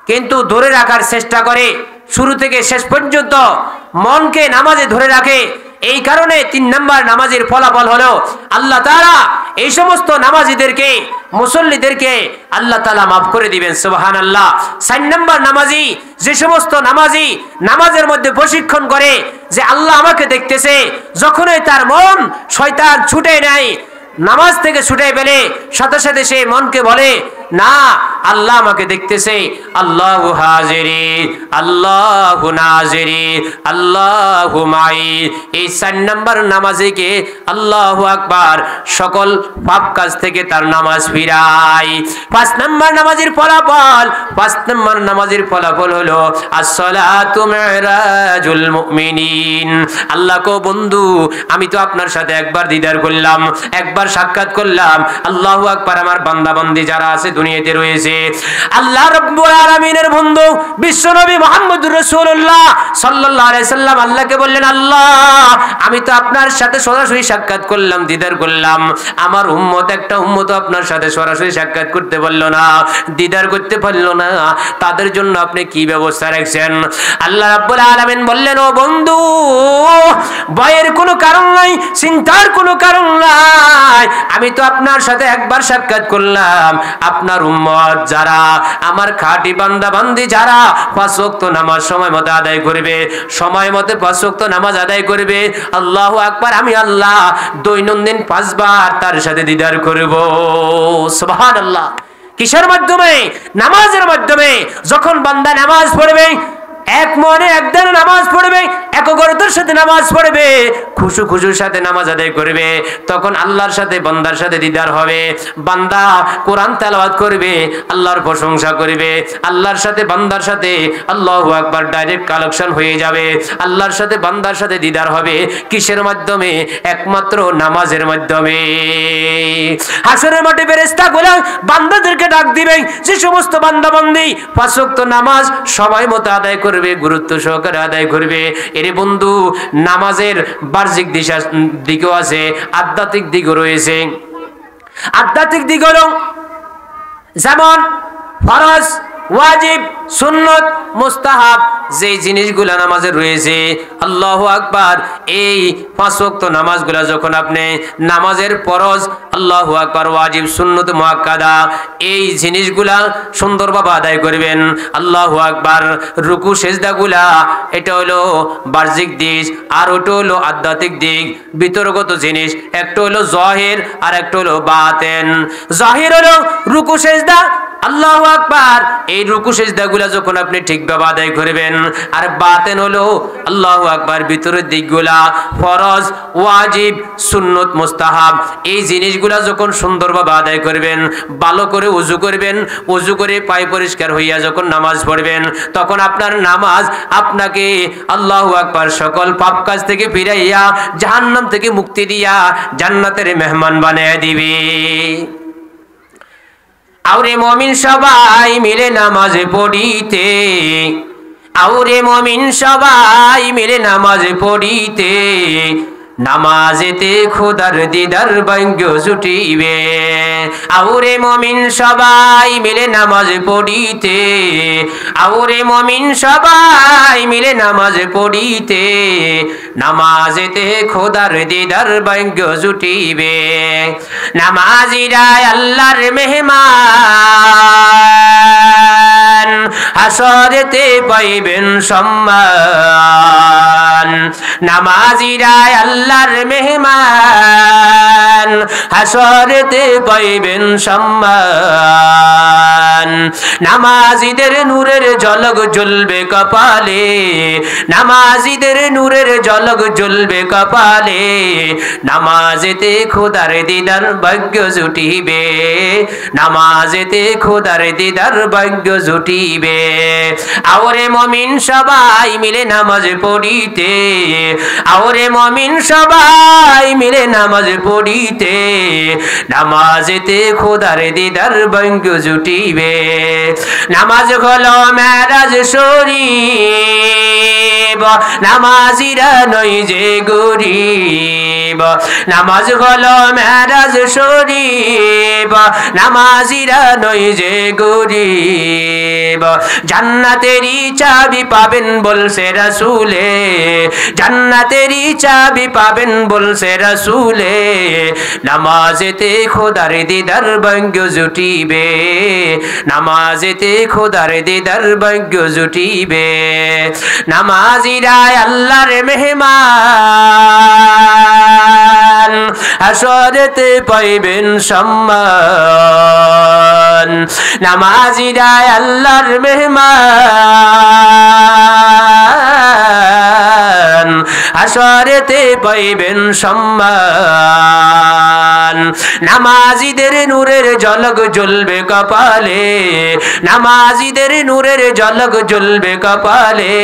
কিন্তু ধরে রাখার চেষ্টা করে, শুরু থেকে শেষ পর্যন্ত মনকে নামাজে ধরে রাখে, এই কারণে 3 নাম্বার নামাজের ফলাফল হলো আল্লাহ তাআলা এই সমস্ত নামাজিদেরকে, মুসল্লিদেরকে আল্লাহ তাআলা মাফ করে দিবেন। সুবহানাল্লাহ। 4 নাম্বার নামাজি, যে সমস্ত নামাজি নামাজের মধ্যে প্রশিক্ষণ করে যে আল্লাহ আমাকে দেখতেছে, যখনই তার মন শয়তান ছুটে নেয়, নামাজ থেকে ছুটে ফেলে, সাথে সাথে সে মনকে বলে, না, আল্লাহ আমাকে দেখতেছে। আল্লাহু হাজিরি আল্লাহু নাজিরি আল্লাহু মাই। এই 4 নাম্বার নামাজিকে আল্লাহু আকবার সকল পাপ কাজ থেকে তার নামাজ ফিরায়। 5 নাম্বার নামাজের ফলাফল, 5 নাম্বার নামাজের ফলাফল হলো আসসালাতু মিরাজুল মুমিনিন। আল্লাহ কো বন্ধু, আমি তো আপনার সাথে একবার দিদার করলাম, একবার সাক্ষাৎ করলাম। আল্লাহু আকবার। আমার বান্দা বান্দি যারা আছে দুনিয়াতে রয়েছে, আল্লাহ রাব্বুল আলামিনের বন্ধু বিশ্বনবী মুহাম্মদুর রাসূলুল্লাহ সাল্লাল্লাহু আলাইহি সাল্লাম আল্লাহকে বললেন, আল্লাহ আমি তো আপনার সাথে সরাসরি সাক্ষাৎ করলাম, দিদার করলাম। আমার উম্মত, একটা উম্মত আপনার সাথে সরাসরি সাক্ষাৎ করতে পারলো না, দিদার করতে পারলো না, তাদের জন্য আপনি কি ব্যবস্থা রাখছেন? আল্লাহ রাব্বুল আলামিন বললেন, ও বন্ধু, ভয়ের কোনো কারণ নাই, চিন্তার কোনো কারণ নাই। আমি তো আপনার সাথে একবার সাক্ষাৎ করলাম। আপনার উম্মত যারা, আমার খাঁটি বান্দা বান্দি যারা 5 ওয়াক্ত নামাজ সময় মতো আদায় করবে, সময় মতো 5 ওয়াক্ত নামাজ আদায় করবে, আল্লাহু আকবার, আমি আল্লাহ দৈনন্দিন 5 বার তার সাথে দিদার করব। সুবহানাল্লাহ। কিসের মাধ্যমে? নামাজের মাধ্যমে। যখন বান্দা নামাজ পড়বে, এক মনে একদিন নামাজ পড়বে, একগ্রতার সাথে নামাজ পড়বে, খুশু খুশুর সাথে নামাজ আদায় করবে, তখন আল্লাহর সাথে বান্দার সাথে দিদার হবে। বান্দা কোরআন তেলাওয়াত করবে, আল্লাহর প্রশংসা করবে, আল্লাহর সাথে বান্দার সাথে আল্লাহু আকবার ডাইরেক্ট কালেকশন হয়ে যাবে। আল্লাহর সাথে বান্দার সাথে দিদার হবে কিসের মাধ্যমে? একমাত্র নামাজের মাধ্যমে। হাসরের মাঠে ফেরেশতাগুলো বান্দাদেরকে ডাক দিবে, যে সমস্ত বান্দা বান্দি 5 ওয়াক্ত নামাজ সময় মতো আদায় করবে, গুরুত্ব সহকারে আদায় করবে। এরে বন্ধু, নামাজের বাহ্যিক দিকও আছে, আধ্যাত্মিক দিকও রয়েছে। আধ্যাত্মিক দিক হলো যেমন ফরজ, ওয়াজিব, সুন্নত, মুস্তাহাব, যে জিনিসগুলা নামাজে রয়েছে, আল্লাহু আকবার, এই 5 ওয়াক্ত নামাজগুলা যখন আপনি নামাজের ফরজ, আল্লাহু আকবার, ওয়াজিব, সুন্নত মুআক্কাদা, এই জিনিসগুলা সুন্দরভাবে আদায় করবেন। আল্লাহু আকবার। রুকু সেজদাগুলা, এটা হলো বাহ্যিক দিক, আর ওটা হলো আধ্যাত্মিক দিক, বিতর্কগত জিনিস। একটা হলো জাহির আর একটা হলো বাতিন। জাহির হলো রুকু সেজদা, আল্লাহু আকবার, এই রুকু সেজদাগুলা যখন আপনি ঠিকভাবে আদায় করবেন। আর বাতিন হলো আল্লাহু আকবার ভিতরের দিকগুলা, ফরজ, ওয়াজিব, সুন্নত, মুস্তাহাব, এই জিনিসগুলা যখন সুন্দরভাবে আদায় করবেন, ভালো করে ওযু করবেন, ওযু করে পায় পরিষ্কার হইয়া যখন নামাজ পড়বেন, তখন আপনার নামাজ আপনাকে আল্লাহু আকবার সকল পাপ কাজ থেকে ফিরাইয়া জাহান্নাম থেকে মুক্তি দিয়া জান্নাতের মেহমান বানায় দিবে। আউরে মুমিন সবাই মিলে নামাজ পড়িতে, আউরে মুমিন সবাই মিলে নামাজ পড়িতে, নামাজেতে খোদার দিদার ভাগ্য জুটিবে। আউরে মুমিন সবাই মিলে নামাজ পড়িতে, আউরে মুমিন সবাই মিলে নামাজ পড়িতে, নামাজেতে খোদার দিদার ভাগ্য জুটিবে। নামাজিরা আল্লাহর মেহমান, হাসরেতে পাইবেন সম্মান। নামাজিরা আল্লাহর মেহমান, হাসরেতে পাইবেন সম্মান। নামাজিদের নূরের ঝলক জ্বলবে কপালে, নামাজিদের নূরের ঝলক জ্বলবে কপালে, নামাজেতে খোদার দিদার ভাগ্য জুটিবে, নামাজেতে খোদার দিদার ভাগ্য জুটিবে। আওরে মুমিন সবাই মিলে নামাজ পড়িতে, আওরে মুমিন সবাই মিলে নামাজ পড়িতে, নামাজেতে খোদার দিদার ভাগ্য জুটিবে। নামাজ হলো মেরাজ শরীফ, নামাজিরা নয় যে গরিব। নামাজ হলো মেরাজ শরীফ, নামাজিরা নয় যে গরিব। জান্নাতেরই চাবি পাবেন বলছে রাসূলে, জান্নাতেরই চাবি পাবেন বলছে রাসূলে। নামাজেতে খোদার দিদার ভাগ্য জুটিবে, নামাজেতে খোদার দিদার ভাগ্য জুটিবে। নামাজিরা আল্লাহর মেহমান, হাসরেতে পাইবেন সম্মান। নামাজিরা আল্লাহর মেহমান হাসরেতে পাইবেন সম্মান নামাজিদের নূরের ঝলক জ্বলবে কপালে নামাজিদের নূরের ঝলক জ্বলবে কপালে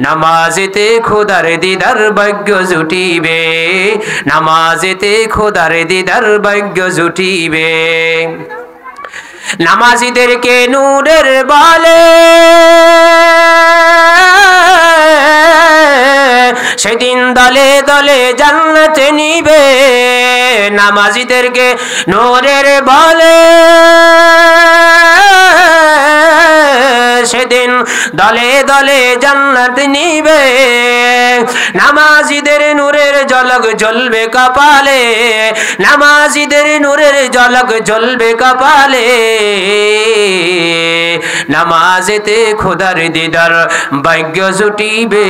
নামাজেতে খোদার দিদার ভাগ্য জুটিবে নামাজেতে খোদার দিদার ভাগ্য জুটিবে নামাজিদেরকে নূরের বলে সেদিন দলে দলে জান্নাতে নিবে নামাজিদেরকে নূরের বলে সেদিন দলে দলে জান্নাত নিবে নামাজিদের নূরের ঝলক জ্বলবে কপালে নামাজিদের নূরের ঝলক জ্বলবে কপালে নামাজেতে খোদার দিদার ভাগ্য জুটিবে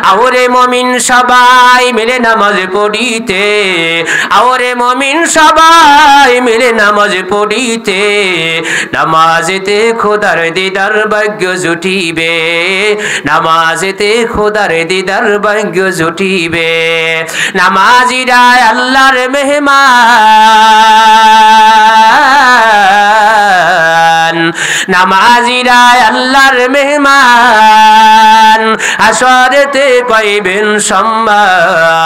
আওরে মুমিন সবাই মিলে নামাজ পড়িতে আওরে মুমিন সবাই মিলে নামাজ পড়িতে নামাজেতে খোদার দিদার ভাগ্য জুটিবে নামাজেতে খোদার দিদার ভাগ্য জুটিবে নামাজিরা আল্লাহর মেহমান নামাজিরা আল্লাহর মেহমান হাসরেতে পাইবেন সম্মান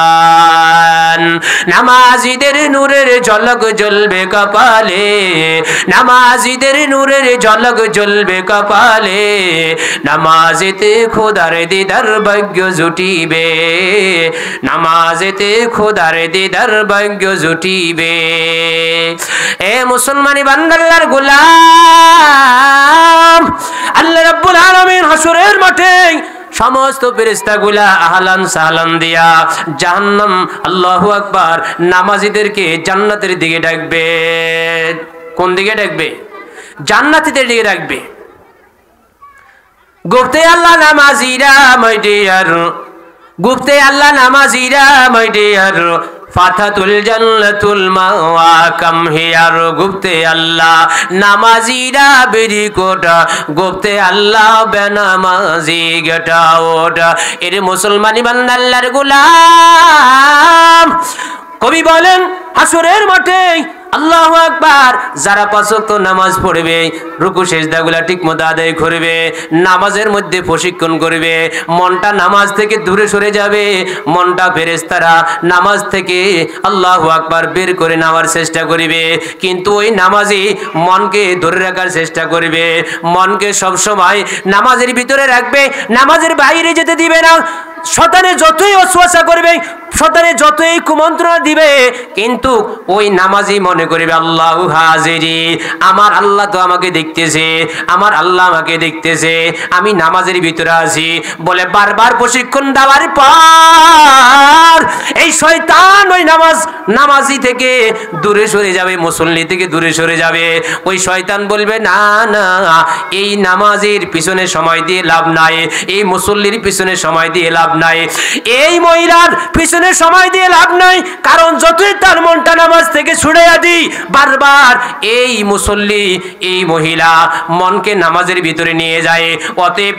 নামাজিদের নূরের ঝলক জ্বলবে কপালে নামাজিদের নূরের ঝলক জ্বলবে কপালে নামাজেতে খোদার দিদার ভাগ্য জুটিবে নামাজেতে খোদার দিদার ভাগ্য জুটিবে এ মুসলমানি বান্দার গোলাম আল্লাহ রাব্বুল আলামিন হাসরের মাঠে সমস্ত ফেরেশতাগুলা আহলান সাহলান দিয়া জাহান্নাম আল্লাহু আকবার নামাজীদেরকে জান্নাতের দিকে ডাকবে কোন দিকে ডাকবে জান্নাতীদের দিকে ডাকবে গুপ্তে আল্লাহ নামাজিরা মাই ডিয়ার গুপ্তে আল্লাহ নামাজিরা মাই ডিয়ার ফাতাতুল জান্নাতুল মাওয়া কাম হিয়ার গুপ্তে আল্লাহ নামাজিরা বেরি কোটা গুপ্তে আল্লাহ বেনামাজি গেটা ওটা এর মুসলমানি বান্দা আল্লাহর গোলাম কবি বলেন হাসরের মাঠে আল্লাহু আকবার যারা পাঁচ ওয়াক্ত নামাজ পড়বে রুকু সিজদাগুলা ঠিকমতো আদায় করবে নামাজের মধ্যে প্রশিক্ষণ করবে মনটা নামাজ থেকে দূরে সরে যাবে মনটা ফেরেশতারা নামাজ থেকে আল্লাহু আকবার বের করে নেওয়ার চেষ্টা করবে কিন্তু ওই নামাজি মনকে ধরে রাখার চেষ্টা করবে মনকে সব সময় নামাজের ভিতরে রাখবে নামাজের বাইরে যেতে দিবে না শয়তানে যতই ওয়াসওয়াসা করবে শয়তানে যতই কুমন্ত্রণা দিবে কিন্তু ওই নামাজি মনে করবে আল্লাহু হাজিরি আমার আল্লাহ তো আমাকে দেখতেছে আমার আল্লাহ আমাকে দেখতেছে আমি নামাজের ভিতরে আছি বলে বারবার প্রশিক্ষণ দেওয়ার পর এই শয়তান ওই নামাজি থেকে দূরে সরে যাবে মুসল্লি থেকে দূরে সরে যাবে ওই শয়তান বলবে না না এই নামাজের পিছনে সময় দিয়ে লাভ নাই এই মুসল্লির পিছনে সময় দিয়ে লাভ নাই এই মহিলার পিছনে সময় দিয়ে লাভ নাই কারণ যতই তার মনটা নামাজ থেকে ছুড়াইয়া দিই বারবার এই মুসল্লি এই মহিলা মনকে নামাজের ভিতরে নিয়ে যায় অতএব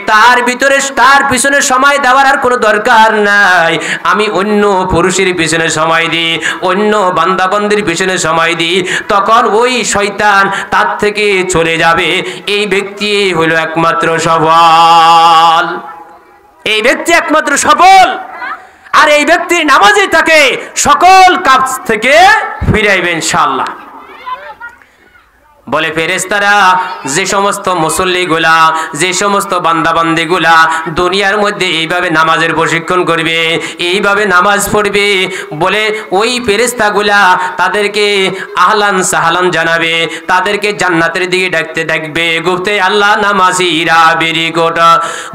তার পিছনে সময় দেওয়ার আর কোনো দরকার নাই আমি অন্য পুরুষের পিছনে সময় দিই অন্য বান্দাবন্দির পিছনে সময় দিই তখন ওই শয়তান তার থেকে চলে যাবে এই ব্যক্তি হলো একমাত্র সফল এই ব্যক্তি একমাত্র সফল আর এই ব্যক্তির নামাজে তাকে সকল কাজ থেকে ফিরাইবে ইনশাআল্লাহ বলে ফেরেশতারা যে সমস্ত মুসল্লিগুলা যে সমস্ত বান্দাবান্দিগুলা দুনিয়ার মধ্যে এইভাবে নামাজের প্রশিক্ষণ করবে এইভাবে নামাজ পড়বে বলে ওই ফেরেশতাগুলা তাদেরকে আহলান সাহলান জানাবে তাদেরকে জান্নাতের দিকে ডাকবে গুপ্তে আল্লাহ নামাজিরা বেরি কোটা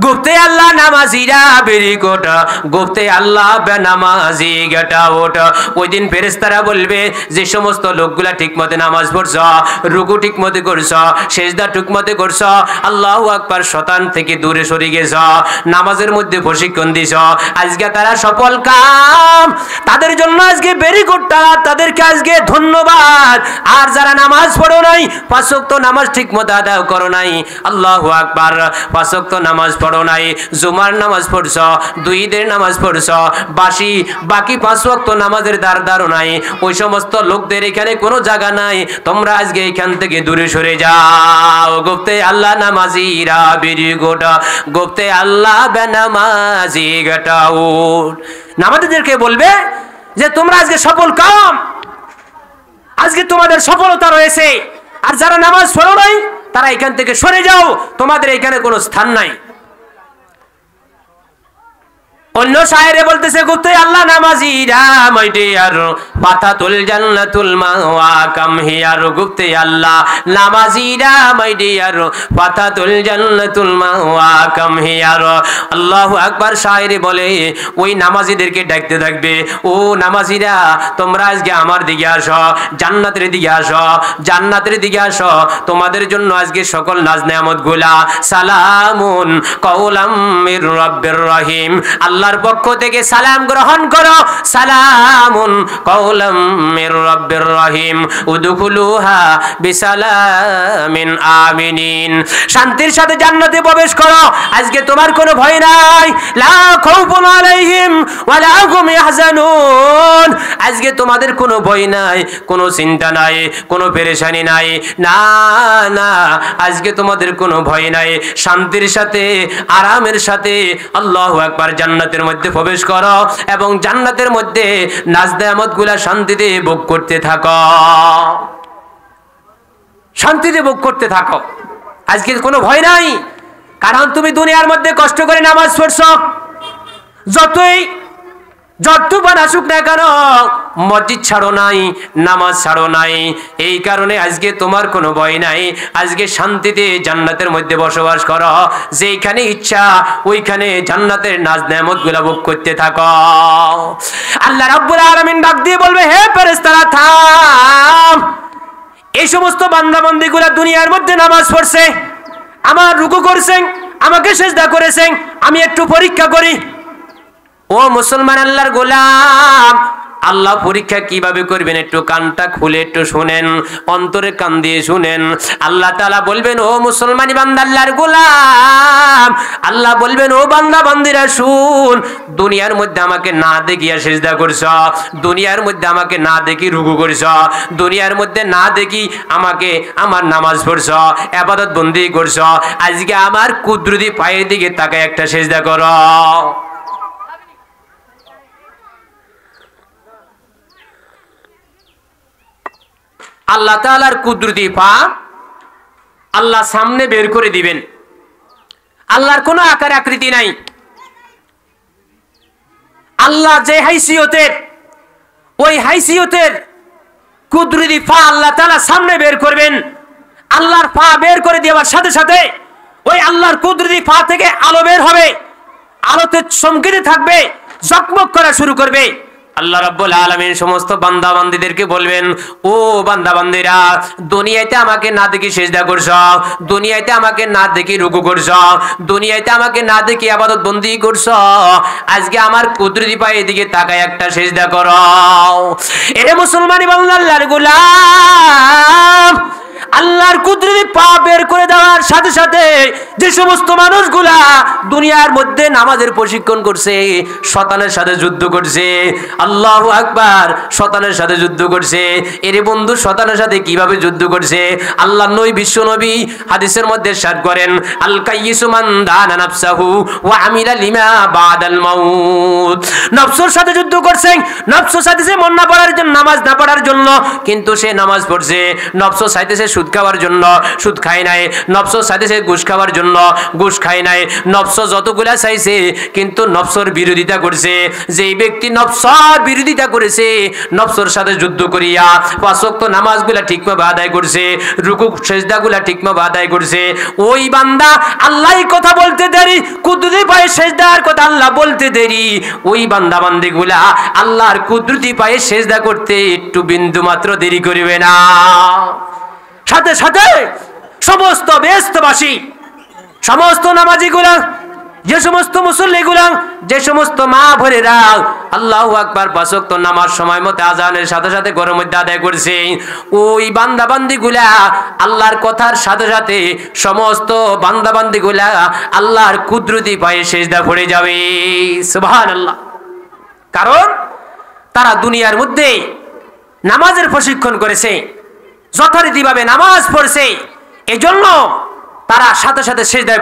গুপ্তে আল্লাহ নামাজিরা বেরি কোটা গুপ্তে আল্লাহ বেনামাজি গেটা ওটা ওই দিন ফেরেশতারা বলবে যে সমস্ত লোকগুলা ঠিকমতো নামাজ পড়ছ রুকু ঠিকমতো করছো, সেজদা ঠিকমতো করছো, আল্লাহু আকবার, শয়তান থেকে দূরে সরে গেছো, নামাজের মধ্যে প্রশিক্ষণ দিছো, আজকে তারা সফল কাম। তাদের জন্য আজকে ভেরি গুড, তাদেরকে আজকে ধন্যবাদ। আর যারা নামাজ পড়ো নাই, 5 ওয়াক্ত নামাজ ঠিকমতো আদায় করো নাই, আল্লাহু আকবার, 5 ওয়াক্ত নামাজ পড়ো নাই, জুমার নামাজ পড়ছো, 2 ঈদের নামাজ পড়ছো, বাকি 5 ওয়াক্ত নামাজের দাঁড়ো নাই, ওই সমস্ত লোকদের এখানে কোনো জায়গা নাই। তোমরা আজকে এখান থেকে দূরে সরে যাও। গুপ্তে আল্লাহ নামাজিরা বেরি গোটা, গুপ্তে আল্লাহ বেনামাজি গাটাও। নামাজিদেরকে বলবে যে তোমরা আজকে সফল কাম, আজকে তোমাদের সফলতা রয়েছে। আর যারা নামাজ পড়ো নাই তারা এখান থেকে সরে যাও, তোমাদের এখানে কোনো স্থান নাই। অন্য শায়েরে বলতেছে গুপ্তে আল্লাহ নামাজিরা মাইডিয়ার ফাতাতুল জান্নাতুল মাওয়া কাম হিয়ার। গুপ্তে আল্লাহ নামাজিরা মাইডিয়ার ফাতাতুল জান্নাতুল মাওয়া কাম হিয়ার। আল্লাহু আকবার। শায়েরে বলে ওই নামাজিদেরকে ডাকতে থাকবে, ও নামাজিরা তোমরা আজকে আমার দিকে আসো, জান্নাতের দিকে আসো, জান্নাতের দিকে আসো। তোমাদের জন্য আজকে সকল নাজ নেয়ামত গুলা সালামুন কাওলাম মির রাব্বির রহিম, আল্লাহর পক্ষ থেকে সালাম গ্রহণ করো। সালামুন কাওলাম মির রাব্বির রহিম উদখুলুহা বিসালামিন আমিনিন। শান্তির সাথে জান্নাতে প্রবেশ করো। আজকে তোমার কোনো ভয় নাই। লা খাউফুন আলাইহিম ওয়ালা হুম ইয়াহজানুন। আজকে তোমাদের কোনো ভয় নাই, কোনো চিন্তা নাই, কোনো পেরেশানি নাই। না না, আজকে তোমাদের কোনো ভয় নাই। শান্তির সাথে আরামের সাথে আল্লাহু আকবার জান্নাতের মধ্যে প্রবেশ করো এবং জান্নাতের মধ্যে নাজ নেয়ামতগুলা শান্তিতে ভোগ করতে থাকো, শান্তিতে ভোগ করতে থাকো। আজকে কোনো ভয় নাই, কারণ তুমি দুনিয়ার মধ্যে কষ্ট করে নামাজ পড়ছো। যতবার আসুক না কেন মসজিদ ছাড়ো নাই, নামাজ ছাড়ো নাই। এই কারণে আজকে তোমার কোনো ভয় নাই। আজকে শান্তিতে জান্নাতের মধ্যে বসবাস করো, যেইখানে ইচ্ছা ওইখানে জান্নাতের নাজ নেয়ামতগুলা ভোগ করতে থাকো। আল্লাহ রাব্বুল আলামিন ডাক দিয়ে বলবে, হে ফেরেশতারা থাম। এই সমস্ত বান্দা বান্দীগুলা দুনিয়ার মধ্যে নামাজ পড়ছে, আমার রুকু করছেন, আমাকে সিজদা করেছেন, আমি একটু পরীক্ষা করি। ও মুসলমান আল্লাহর গোলাম, আল্লাহ পরীক্ষা কিভাবে করবেন একটু কানটা খুলে একটু শুনেন, অন্তরে কান দিয়ে শুনেন। আল্লাহ তাআলা বলবেন, ও মুসলমানি বান্দা আল্লাহর গোলাম, আল্লাহ বলবেন, ও বান্দা বান্দিরা শুন, দুনিয়ার মধ্যে আমাকে না দেখিয়া সিজদা করছ, দুনিয়ার মধ্যে আমাকে না দেখি রুকু করছ, দুনিয়ার মধ্যে না দেখি আমাকে আমার নামাজ পড়ছ, ইবাদত বন্দি করছ। আজকে আমার কুদরতি পায়ের দিকে তাকায় একটা সিজদা করো। আল্লাহ তাআলার কুদরতি পা আল্লাহ সামনে বের করে দিবেন। আল্লাহর কোনো আকার আকৃতি নাই। আল্লাহ যে হাইসিয়তের, ওই হাইসিয়তের কুদরতি পা আল্লাহ তাআলা সামনে বের করবেন। আল্লাহর পা বের করে দেওয়ার সাথে সাথে ওই আল্লাহর কুদরতি পা থেকে আলো বের হবে, আলোতে চমকিতে থাকবে, ঝকমক করা শুরু করবে। আল্লাহ রাব্বুল আলামিন সমস্ত বান্দা বান্দীদেরকে বলবেন, ও বান্দা বান্দীরা, দুনিয়াতে আমাকে না দেখি সিজদা করছো, দুনিয়াতে আমাকে না দেখি রুকু করছো, দুনিয়াতে আমাকে না দেখি ইবাদত বন্দি করছো, আজকে আমার কুদরতি পায়ে এদিকে তাকায় একটা সিজদা করো। এরে মুসলমানি বান্দা আল্লাহর গোলাম, আল্লাহর কুদরতি পা বের করে দেওয়ার সাথে সাথে যে সমস্ত মানুষগুলা দুনিয়ার মধ্যে নামাজের প্রশিক্ষণ করছে, শয়তানের সাথে যুদ্ধ করছে, আল্লাহু আকবার, শয়তানের সাথে যুদ্ধ করছে। এর বন্ধু শয়তানের সাথে কিভাবে যুদ্ধ করছে? আল্লাহর নবী বিশ্ব নবী হাদিসের মধ্যে ইরশাদ করেন, আল কাইয়িসু মান দানা নাফসাহু ওয়া আমিলা লিমা বাদাল মাউত। নফসের সাথে যুদ্ধ করছেন, নফস চাইতেছে মন না পড়ার জন্য, নামাজ না পড়ার জন্য, কিন্তু সে নামাজ পড়ছে। নফস চাইতেছে সুদ খাওয়ার জন্য, সুদ খায় নাই। নফস চাইতেছে ঘুষ খাওয়ার জন্য, ঘুষ খায় নাই। নফস যতগুলা চাইছে কিন্তু নফসর বিরোধিতা করছে। যেই ব্যক্তি নফসর বিরোধিতা করেছে, নফসর সাথে যুদ্ধ করিয়া 5 ওয়াক্ত নামাজগুলা ঠিকভাবে আদায় করছে, রুকু সিজদাগুলা ঠিকভাবে আদায় করছে, ওই বান্দা আল্লাহই কথা বলতে দেরি, কুদরতি পায়ে সিজদার কথা আল্লাহ বলতে দেরি, ওই বান্দা বান্দিগুলা আল্লাহর কুদরতি পায়ে সিজদা করতে একটু বিন্দু মাত্র দেরি করবে না। সাথে সাথে সমস্ত ব্যস্তবাসী, সমস্ত নামাজিগুলা, যে সমস্ত মুসল্লিগুলা, যে সমস্ত মা ভরেরা আল্লাহু আকবার পাঁচ ওয়াক্ত নামাজ সময় মতো আজানের সাথে সাথে ঘরের মধ্যে আদায় করছে, ওই বান্দা বান্দিগুলা আল্লাহর কথার সাথে সাথে সমস্ত বান্দা বান্দিগুলা আল্লাহর কুদরতি পায়ে সিজদা পড়ে যাবে। সুবহানাল্লাহ। কারণ তারা দুনিয়ার মধ্যে নামাজের প্রশিক্ষণ করেছে, যথারীতিভাবে নামাজ পড়ছে, এজন্য তারা সাথে সাথে সিজদায়